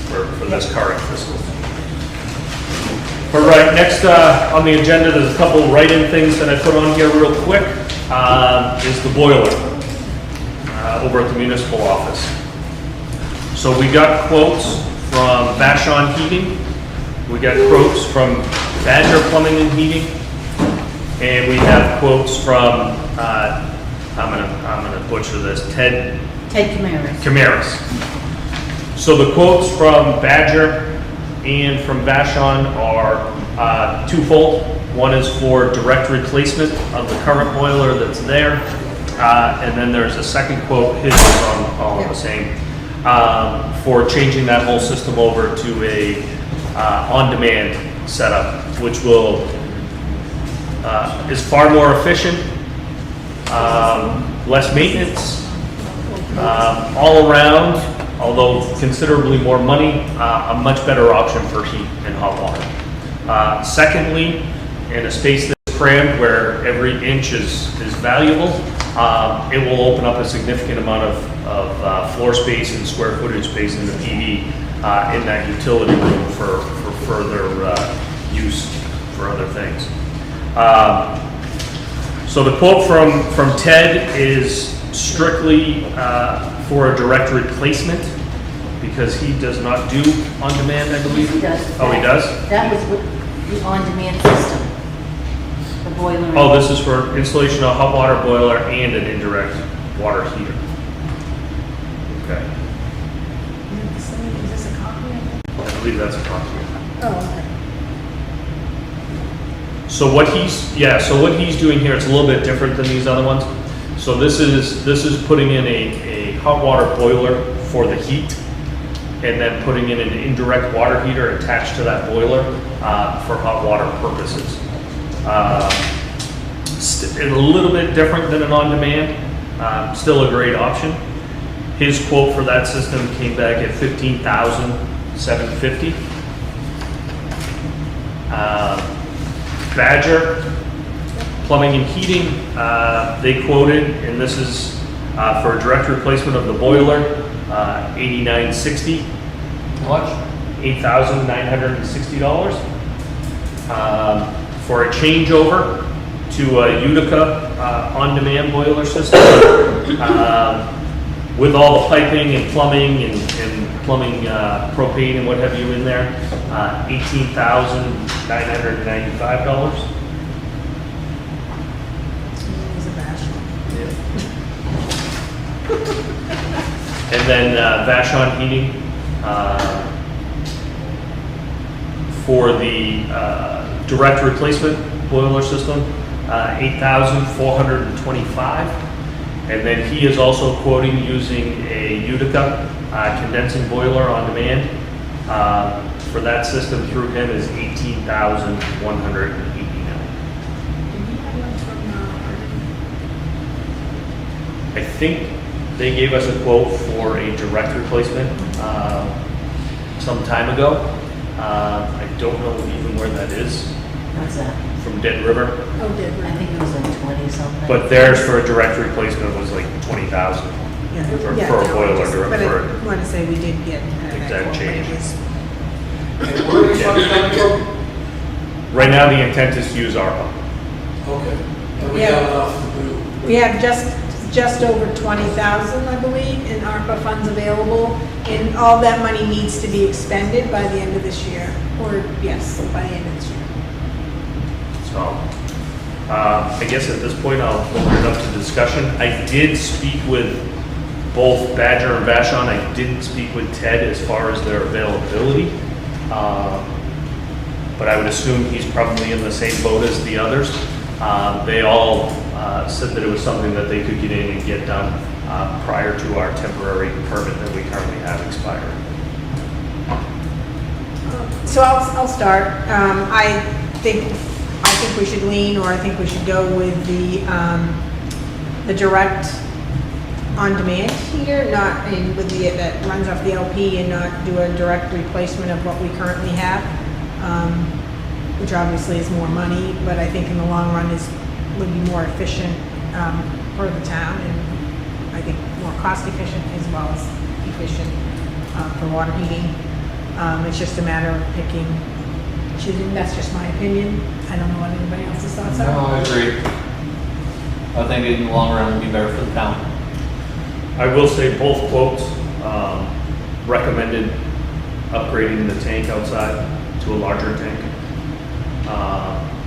for this current fiscal. All right, next on the agenda, there's a couple write-in things that I put on here real quick. Is the boiler over at the municipal office. So we got quotes from Vashon Heating. We got quotes from Badger Plumbing and Heating. And we have quotes from, I'm gonna butcher this, Ted Camaras. Camaras. So the quotes from Badger and from Vashon are twofold. One is for direct replacement of the current boiler that's there. And then there's a second quote, his is all the same, for changing that whole system over to a on-demand setup, which will is far more efficient, less maintenance, all around, although considerably more money, a much better option for heat and hot water. Secondly, in a space that's crammed where every inch is valuable, it will open up a significant amount of floor space and square footage space in the PV in that utility room for further use for other things. So the quote from Ted is strictly for a direct replacement because he does not do on-demand, I believe. He does. Oh, he does? That was with the on-demand system, the boiler. Oh, this is for installation of a hot water boiler and an indirect water heater. Okay, Is this a copy of it? I believe that's a copy. Oh, okay. So what he's doing here, it's a little bit different than these other ones. So this is putting in a hot water boiler for the heat, and then putting in an indirect water heater attached to that boiler for hot water purposes. A little bit different than an on-demand, still a great option. His quote for that system came back at $15,750. Badger Plumbing and Heating, they quoted, and this is for a direct replacement of the boiler, $8,960. How much? $8,960. For a changeover to a Utica on-demand boiler system with all the piping and plumbing and plumbing propane and what have you in there, $18,995. And then Vashon Heating for the direct replacement boiler system, $8,425. And then he is also quoting using a Utica condensing boiler on demand, for that system through him is $18,189. I think they gave us a quote for a direct replacement some time ago. I don't know even where that is, What's that? from Dead River. Oh, did I think it was like 20 something. But theirs for a direct replacement was like 20,000 for a boiler. But for I want to say we did get that Exact quote, but it change. was- And where are these funds coming from? Right now, the intent is to use ARPA. Okay, and we Yeah. have enough to do. We have just over 20,000, I believe, in ARPA funds available, and all that money needs to be expended by the end of this year, or yes, by the end of this year. So, I guess at this point, I'll open it up to discussion. I did speak with both Badger and Vashon. I didn't speak with Ted as far as their availability. But I would assume he's probably in the same boat as the others. They all said that it was something that they could get in and get done prior to our temporary permit that we currently have expiring. So I'll start. I think we should lean, or I think we should go with the direct on demand here, not in with the, that runs off the LP, and not do a direct replacement of what we currently have, which obviously is more money, but I think in the long run would be more efficient for the town, and I think more cost efficient as well as efficient for water heating. It's just a matter of choosing. That's just my opinion. I don't know what anybody else's thoughts are. No, I agree. I think in the long run it would be better for the town. I will say both quotes recommended upgrading the tank outside to a larger tank.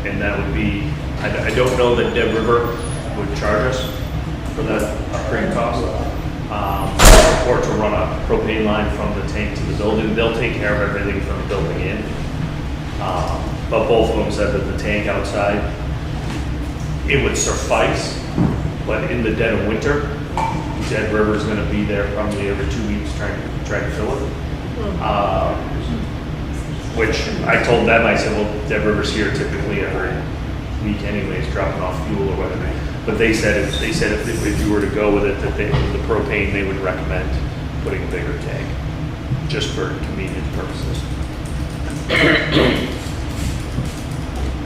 And that would be, I don't know that Dead River would charge us for that upgrade cost. Or to run a propane line from the tank to the building. They'll take care of everything from the building in. But both of them said that the tank outside, it would suffice, but in the dead of winter, Dead River's gonna be there probably every 2 weeks trying to fill it. Which I told them, I said, well, Dead River's here typically every week anyways, dropping off fuel or whatever. But they said if you were to go with it, that the propane, they would recommend putting a bigger tank, just for convenience purposes.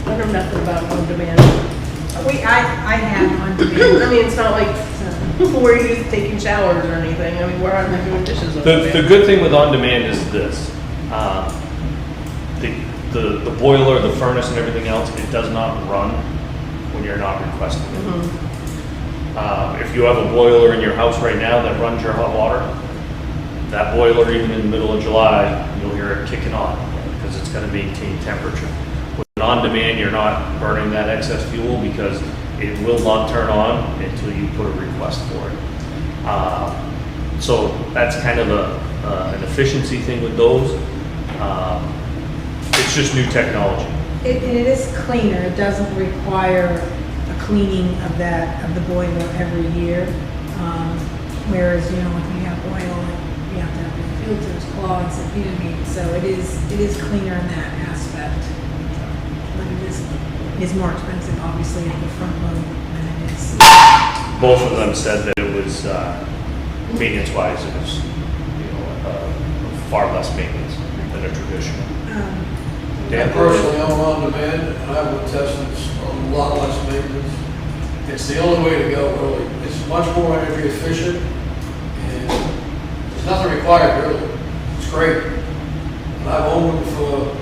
I know nothing about on demand. I have on demand. I mean, it's not like we're used to taking showers or anything. I mean, we're not doing dishes on The demand. good thing with on demand is this, the boiler, the furnace and everything else, it does not run when you're not requesting it. If you have a boiler in your house right now that runs your hot water, that boiler, even in the middle of July, you'll hear it kicking on because it's going to maintain temperature. With on demand, you're not burning that excess fuel because it will not turn on until you put a request for it. So that's kind of an efficiency thing with those. It's just new technology. It is cleaner. It doesn't require a cleaning of the boiler every year. Whereas, like we have oil, we have to have the filters, clogs, and you know what I mean? So it is cleaner in that aspect. But it is more expensive, obviously, at the front load than it is. Both of them said that it was, maintenance-wise, it was, far less maintenance than a traditional. I personally own on demand, and I would test it's a lot less maintenance. It's the only way to go, really. It's much more energy efficient, and there's nothing required, really. It's great. And I've owned them for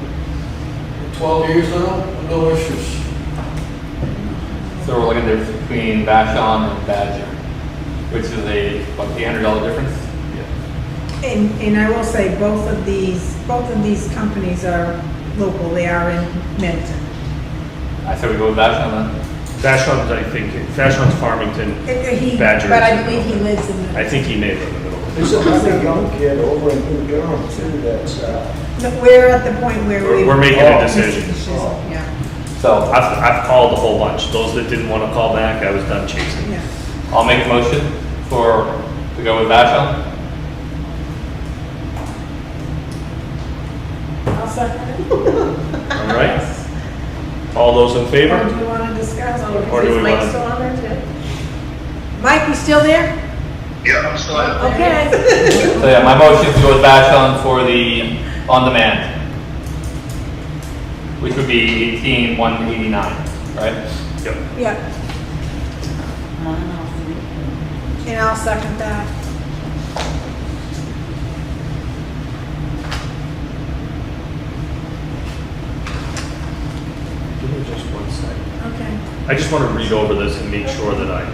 12 years now, with no issues. So we're looking at the difference between Vashon and Badger, which is a, what, $800 difference? And I will say, both of these companies are local. They are in Middleton. I said we go with Vashon then. Vashon's Farmington, Badger. But I believe he lives in Middleton. I think he may live in the middle. There's another young kid over in New Durham too that's, We're at the point where We're making a decision. Yeah. So I've called a whole bunch. Those that didn't want to call back, I was done chasing. Yeah. I'll make a motion to go with Vashon. I'll second it. All right? All those in Or favor? do you want to discuss? Or do we Is Mike wanna- still on there too? Mike, you still there? Yeah, I'm still at Okay. So yeah, my motion to go with Vashon for the on-demand, which would be 18,189, right? Yep. Yeah, and I'll second that. Give me just 1 second. Okay. I just want to read over this and make sure that I.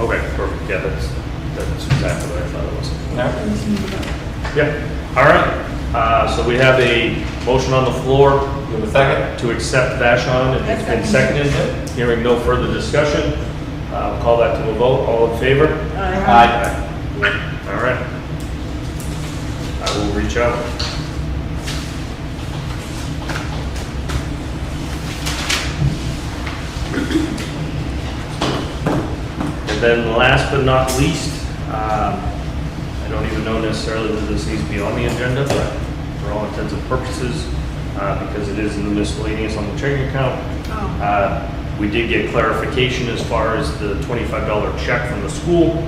Okay, perfect, yeah, that's exactly what I thought it was. Yeah, all right, so we have a motion on the floor. You have a second? To accept Vashon, and it's been seconded. Hearing no further discussion, I'll call that to a vote. All in favor? Aye. All right. I will reach out. And then last but not least, I don't even know necessarily whether this needs to be on the agenda, but for all intents and purposes, because it is in the miscellaneous on the checking account. We did get clarification as far as the $25 check from the school.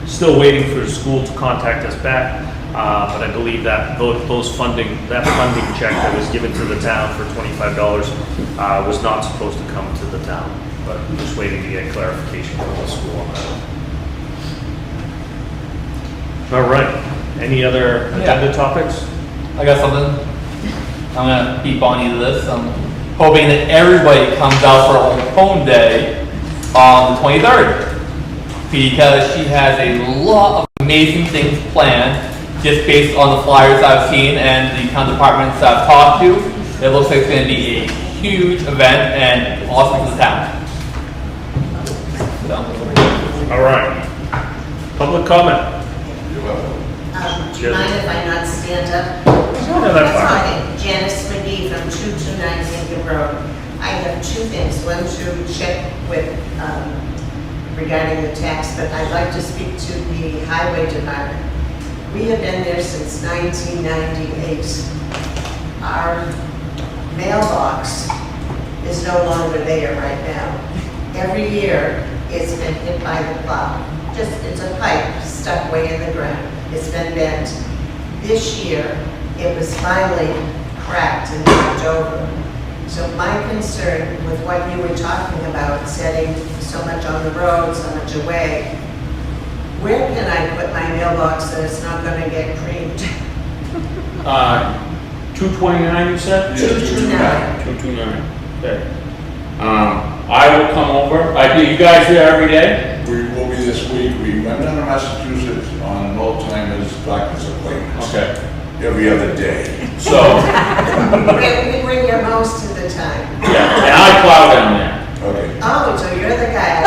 Still waiting for the school to contact us back, but I believe that that funding check that was given to the town for $25 was not supposed to come to the town, but I'm just waiting to get clarification from the school on that. All right, any other agenda topics? I got something. I'm gonna beat Bonnie to this. I'm hoping that everybody comes out for Old Home Day on the 23rd. Because she has a lot of amazing things planned, just based on the flyers I've seen and the town departments I've talked to. It looks like it's gonna be a huge event and awesome for the town. All right, public comment. Do you mind if I not stand up? No, that's fine. Okay, Janice McGee from 229 Lincoln Road. I have two things. One to check with regarding the tax, but I'd like to speak to the highway department. We have been there since 1998. Our mailbox is no longer there right now. Every year, it's been hit by the plow. It's a pipe stuck way in the ground. It's been bent. This year, it was finally cracked and knocked over. So my concern with what you were talking about, setting so much on the road, so much away, where can I put my mailbox that it's not going to get creamed? 229, you said? 229. 229, okay. I will come over. You guys here every day? We will be this week. We went down to Massachusetts on an old timer's doctor's appointment. Okay. Every other day. So, We bring your mouse to the time. yeah, and I plow down there. Okay. Oh, so you're the guy.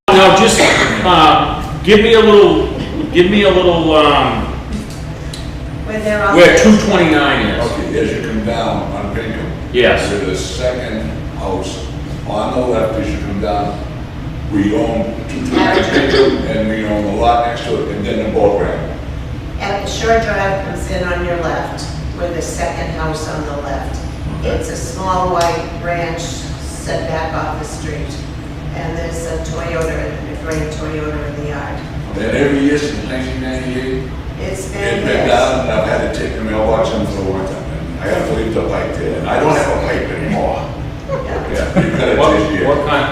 I'm just, give me a little, When they're on. where 229 is. Okay, as you come down on Pinkham. Yes. To the second house on the left as you come down. We own 229 Pinkham and we own the lot next to it and then the boat ramp. At the short drive comes in on your left, with the second house on the left. It's a small white ranch set back off the street. And there's a Toyota, a gray Toyota in the yard. And every year since 1998, It's it's been been years. down and I've had to take the mailbox in for the winter. And I have to leave the pipe there. And I don't have a pipe anymore. Yeah, you've got it this year. What kind,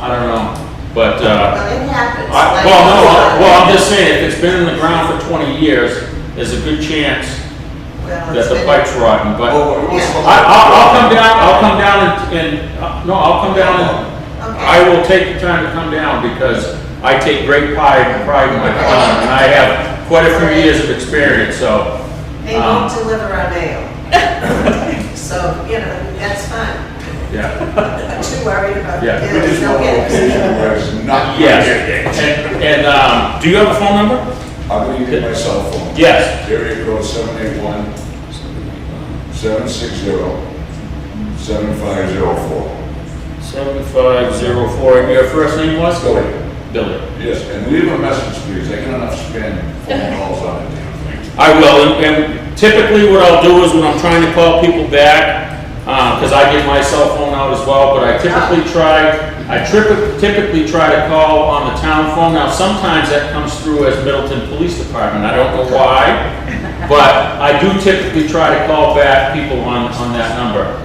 I don't know, but, Well, it happens. I'm just saying, if it's been in the ground for 20 years, there's a good chance Well, that it's the been- pipe's rotten, but Oh, it was- I'll come down and, no, I'll come down and, I will take the time to come down because I take great pride in my plowing, and I have quite a few years of experience, so. They won't deliver our mail. So, you know, that's fine. Yeah. I'm too worried about Yeah. it. We just want a location where it's not. Yes, and, do you have a phone number? I'm gonna give my cell phone. Yes. Area code 781-760-7504. 7504, and your first name was? Billy. Billy. Yes, and leave a message, please. I get enough spam phone calls on it, damn thing. I will, and typically what I'll do is when I'm trying to call people back, because I give my cell phone out as well, but I typically try to call on the town phone. Now, sometimes that comes through as Middleton Police Department. I don't know why, but I do typically try to call back people on that number.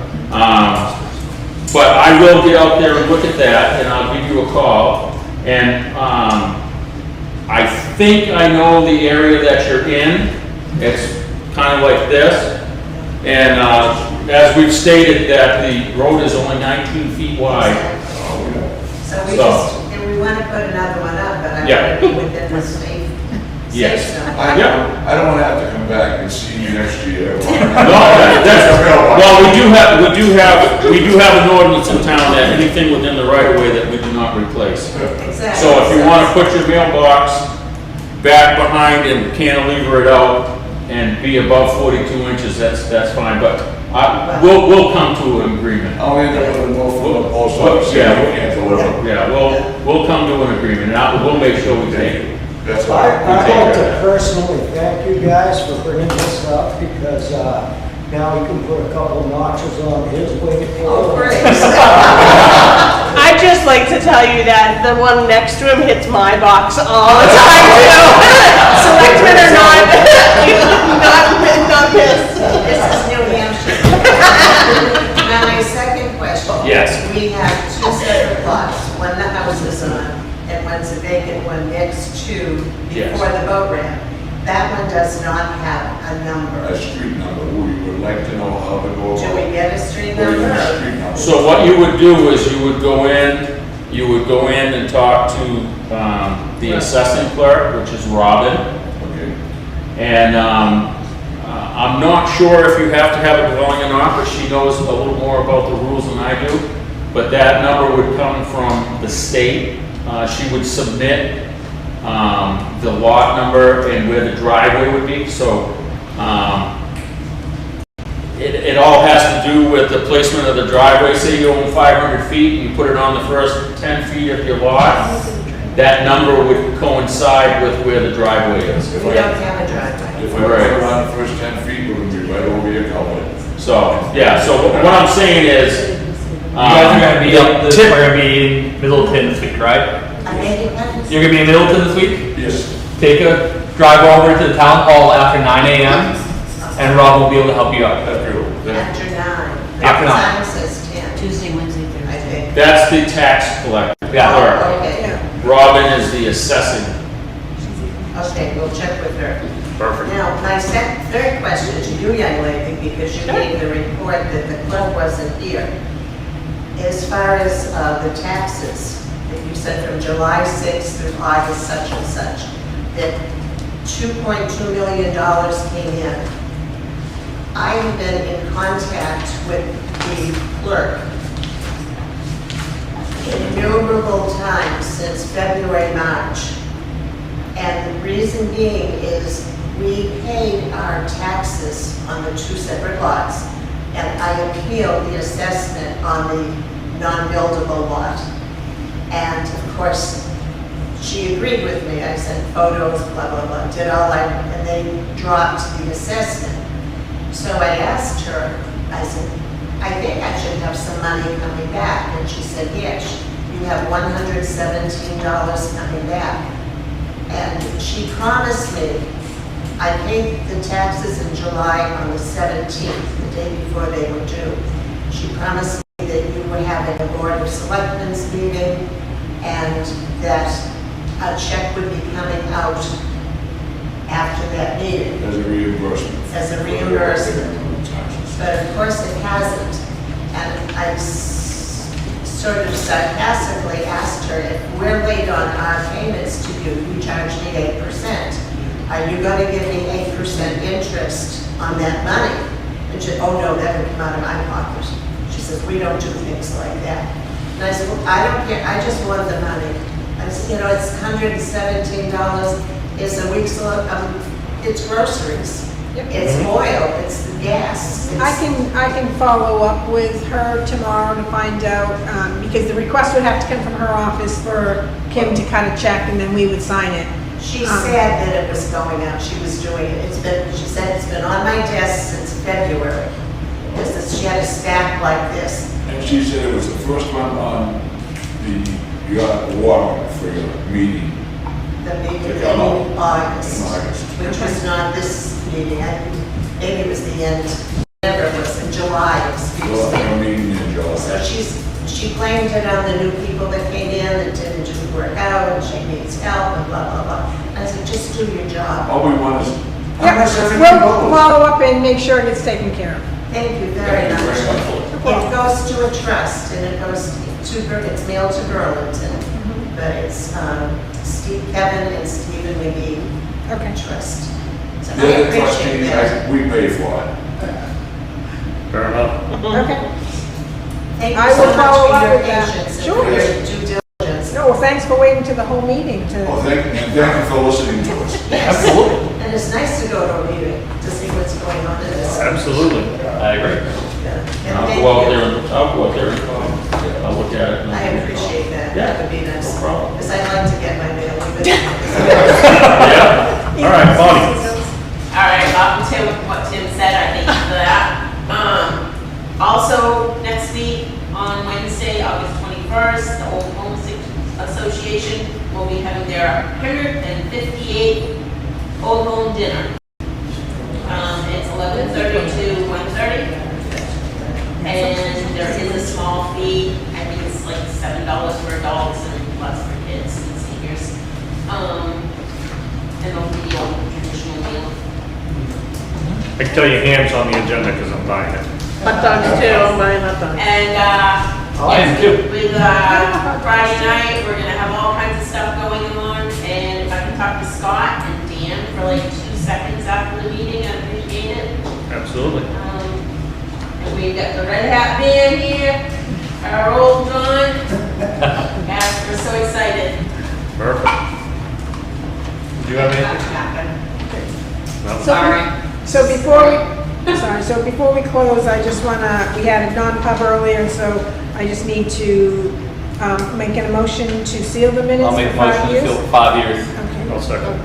But I will get out there and look at that, and I'll give you a call. And I think I know the area that you're in. It's kind of like this. And as we've stated, that the road is only 19 feet wide. So we just, and we want to put another one up, but I want Yeah. to be within the safe Yes. zone. I don't want to have to come back and see you next year. Well, we do have an ordinance in town that anything within the right of way that we do not replace. Exactly. So if you want to put your mailbox back behind and cantilever it out and be above 42 inches, that's fine, but we'll come to an agreement. I'll end up with a no for the post office. Yeah, We can't deliver. Yeah, we'll come to an agreement, and we'll make sure we take it. That's all. I'd like to personally thank you guys for bringing this up because now he can put a couple notches on his wing. Oh, great. I'd just like to tell you that the one next to him hits my box all the time too. Selectmen are not pissed. This is New Hampshire. Now, my second question. Yes. We have two separate lots, one the house is on, and one's a vacant one next to Yes. before the boat ramp. That one does not have a number. A street number, we would like to know how to go. Do we get a street Or even a number? street number. So what you would do is you would go in and talk to the assessing clerk, which is Robin. Okay. And I'm not sure if you have to have a dwelling or not, but she knows a little more about the rules than I do. But that number would come from the state. She would submit the lot number and where the driveway would be. So it all has to do with the placement of the driveway. Say you own 500 feet and you put it on the first 10 feet of your lot, that number would coincide with where the driveway is. We don't have a driveway. If I put it on the first 10 feet, we're gonna be right over your culvert. So, yeah, so what I'm saying is, You guys are gonna be up this, we're gonna be in Middleton this week, right? You're gonna be in Middleton this week? Yes. Drive over to the town hall after 9 a.m. and Rob will be able to help you out. That's beautiful. After 9. After The 9. time says 10. Tuesday, Wednesday, I Thursday. think. that's the tax collector. Yeah. clerk. Okay. Robin is the assessing. Okay, we'll check with her. Perfect. Now, my third question to you, young lady, because you gave the report that the clerk wasn't here. As far as the taxes, that you said from July 6th through August such and such, that $2.2 million came in. I have been in contact with the clerk innumerable times since February, March. And the reason being is we paid our taxes on the two separate lots, and I appealed the assessment on the non-buildable lot. And of course, she agreed with me. I sent photos, blah, blah, blah, did all that, and they dropped the assessment. So I asked her, I said, I think I should have some money coming back. And she said, yes, you have $117 coming back. And she promised me, I paid the taxes in July on the 17th, the day before they were due. She promised me that you were having a Board of Selectmen's meeting and that a check would be coming out after that meeting. As a reimbursement. As a reimbursement. But of course it hasn't. And I sort of sarcastically asked her, if we're late on our payments to you, you charge me 8%. Are you going to give me 8% interest on that money? And she said, oh no, that would come out of my pocket. She says, we don't do things like that. And I said, well, I don't care, I just want the money. I said, you know, it's $117, it's a week's, it's groceries. It's oil, it's the gas. I can follow up with her tomorrow to find out, because the request would have to come from her office for Kim to cut a check and then we would sign it. She said that it was going out, she was doing it, she said it's been on my desk since February. She had a stack like this. And she said it was the first one on the warrant for your meeting. The meeting To in come up August, in August. which was not this meeting, maybe it was the end, whatever it was, in July, excuse Well, me. your meeting in July. So she blamed it on the new people that came in that didn't do work out, and she needs help, and blah, blah, blah. I said, just do your job. All we want is, Yeah, we'll follow up and make sure it gets taken care of. Thank you very Thank you much. very much. It goes to a trust, and it goes it's mailed to Burlington, but it's Kevin and Stephen McGee Trust. So I the other appreciate that. trustees, we pay for it. Fair enough. Okay. Thank I you so will much follow for up your with that. patience and Sure. for your due diligence. No, well, thanks for waiting to the whole meeting to. Well, thank you for listening to us. Absolutely. And it's nice to go to a meeting to see what's going on in this. Absolutely. I agree. And I'll thank go out you. there, I'll go out there, I'll look at it. I appreciate that. Yeah, That would be nice. no problem. Because I like to get my mail. Yeah. All right, Bonnie. All right, to what Tim said, I thank you for that. Also, next week on Wednesday, August 21st, the Old Home Association will be having their 158th Old Home Dinner. It's 11:30 to 1:30. And there is a small fee, I think it's like $7 for adults and plus for kids and seniors. And they'll be on the traditional meal. I can tell you ham's on the agenda because I'm buying it. Hot dogs too, I'm buying hot dogs. And, I am too. with, Friday night, we're gonna have all kinds of stuff going on, and if I can talk to Scott and Dan for like 2 seconds after the meeting, I'd appreciate it. Absolutely. And we've got the Red Hat Band here, our old John. Yes, we're so excited. Perfect. Do you have anything? No? So before we close, I just wanna, we had a non-pub earlier, so I just need to, make an motion to seal the minutes I'll make for a motion 5 to years. seal for 5 years. Okay. I'll second.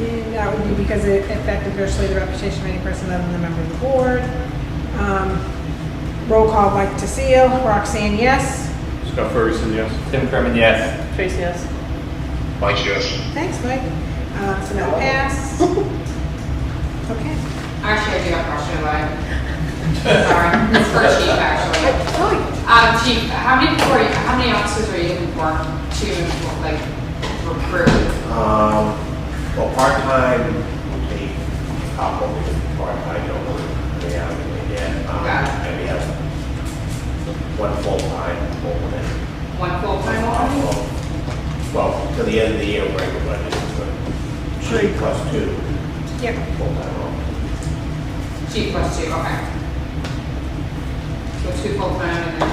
And that would be because it affected adversely the reputation of any person other than a member of the board. Roll call, Mike to seal, Roxanne, yes. Scott Ferguson, yes. Tim Kerman, yes. Tracy, yes. Mike, yes. Thanks, Mike. So that'll pass. Okay. Actually, I do have a question about it. Sorry, it's for Chief, actually. Chief, how many officers are you looking for to, like, recruit? Well, part-time would be a couple, part-time don't really have anything yet. And we have one full-time opening. One full-time opening? Well, to the end of the year, we're going to do 3 plus 2. Yep. Full-time opening. Chief plus 2, okay. So 2 full-time and then.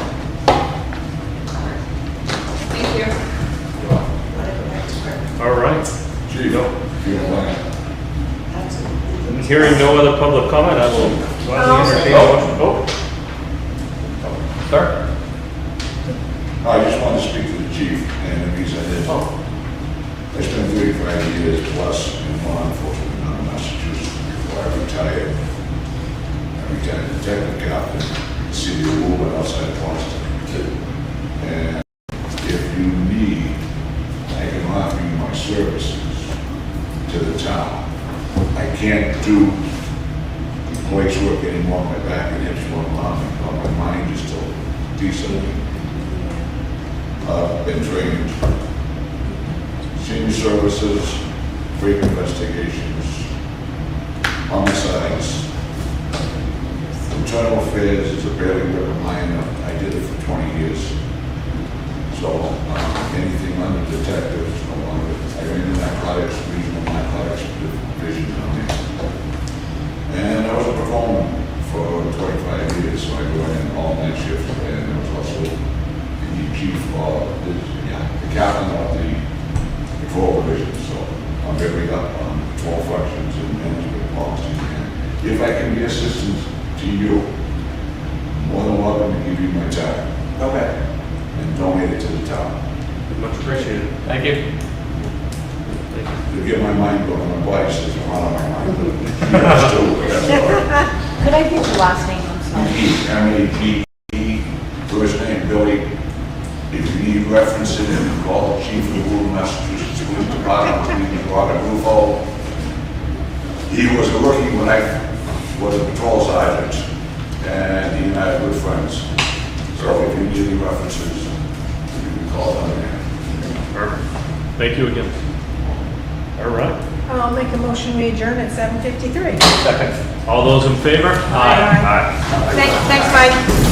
Thank you. All right. Chief, if you don't mind. Hearing no other public comment, I will gladly entertain a motion. Oh, Sir? I just wanted to speak to the chief, and the reason is, I spent 35 years plus in law enforcement in Massachusetts before I retired. I retired as a detective captain in the city of Woburn outside Boston. And if you need, I can offer you my services to the town. I can't do police work anymore, my back and hips won't allow me, but my mind is still decent. I've been trained senior services, rape investigations, homicides, internal affairs is a barely work of mine. I did it for 20 years. So anything under detectives, no longer, I've been in narcotics, regional narcotics division on it. And I was a performer for 25 years, so I go in all night shift, and I was also the chief of the captain of the patrol division, so I'm very up on patrol functions and management policies. And if I can be assistance to you, more than welcome to give you my time. Okay. And donate it to the town. Much appreciated. Thank you. To get my mind going, my body says I'm out of my mind. Yours too, but that's all right. Could I get your last name? I'm sorry. M-A-G-E, first name Billy. If you need references, you can call the chief of the Woodland, Massachusetts Police Department, Robert Rufo. He was a rookie when I was a patrol sergeant, and he and I are good friends. So if you need any references, you can call them there. Perfect. Thank you again. All right. I'll make a motion, we adjourn at 7:53. Second. All those in favor? Aye. Thanks, Mike.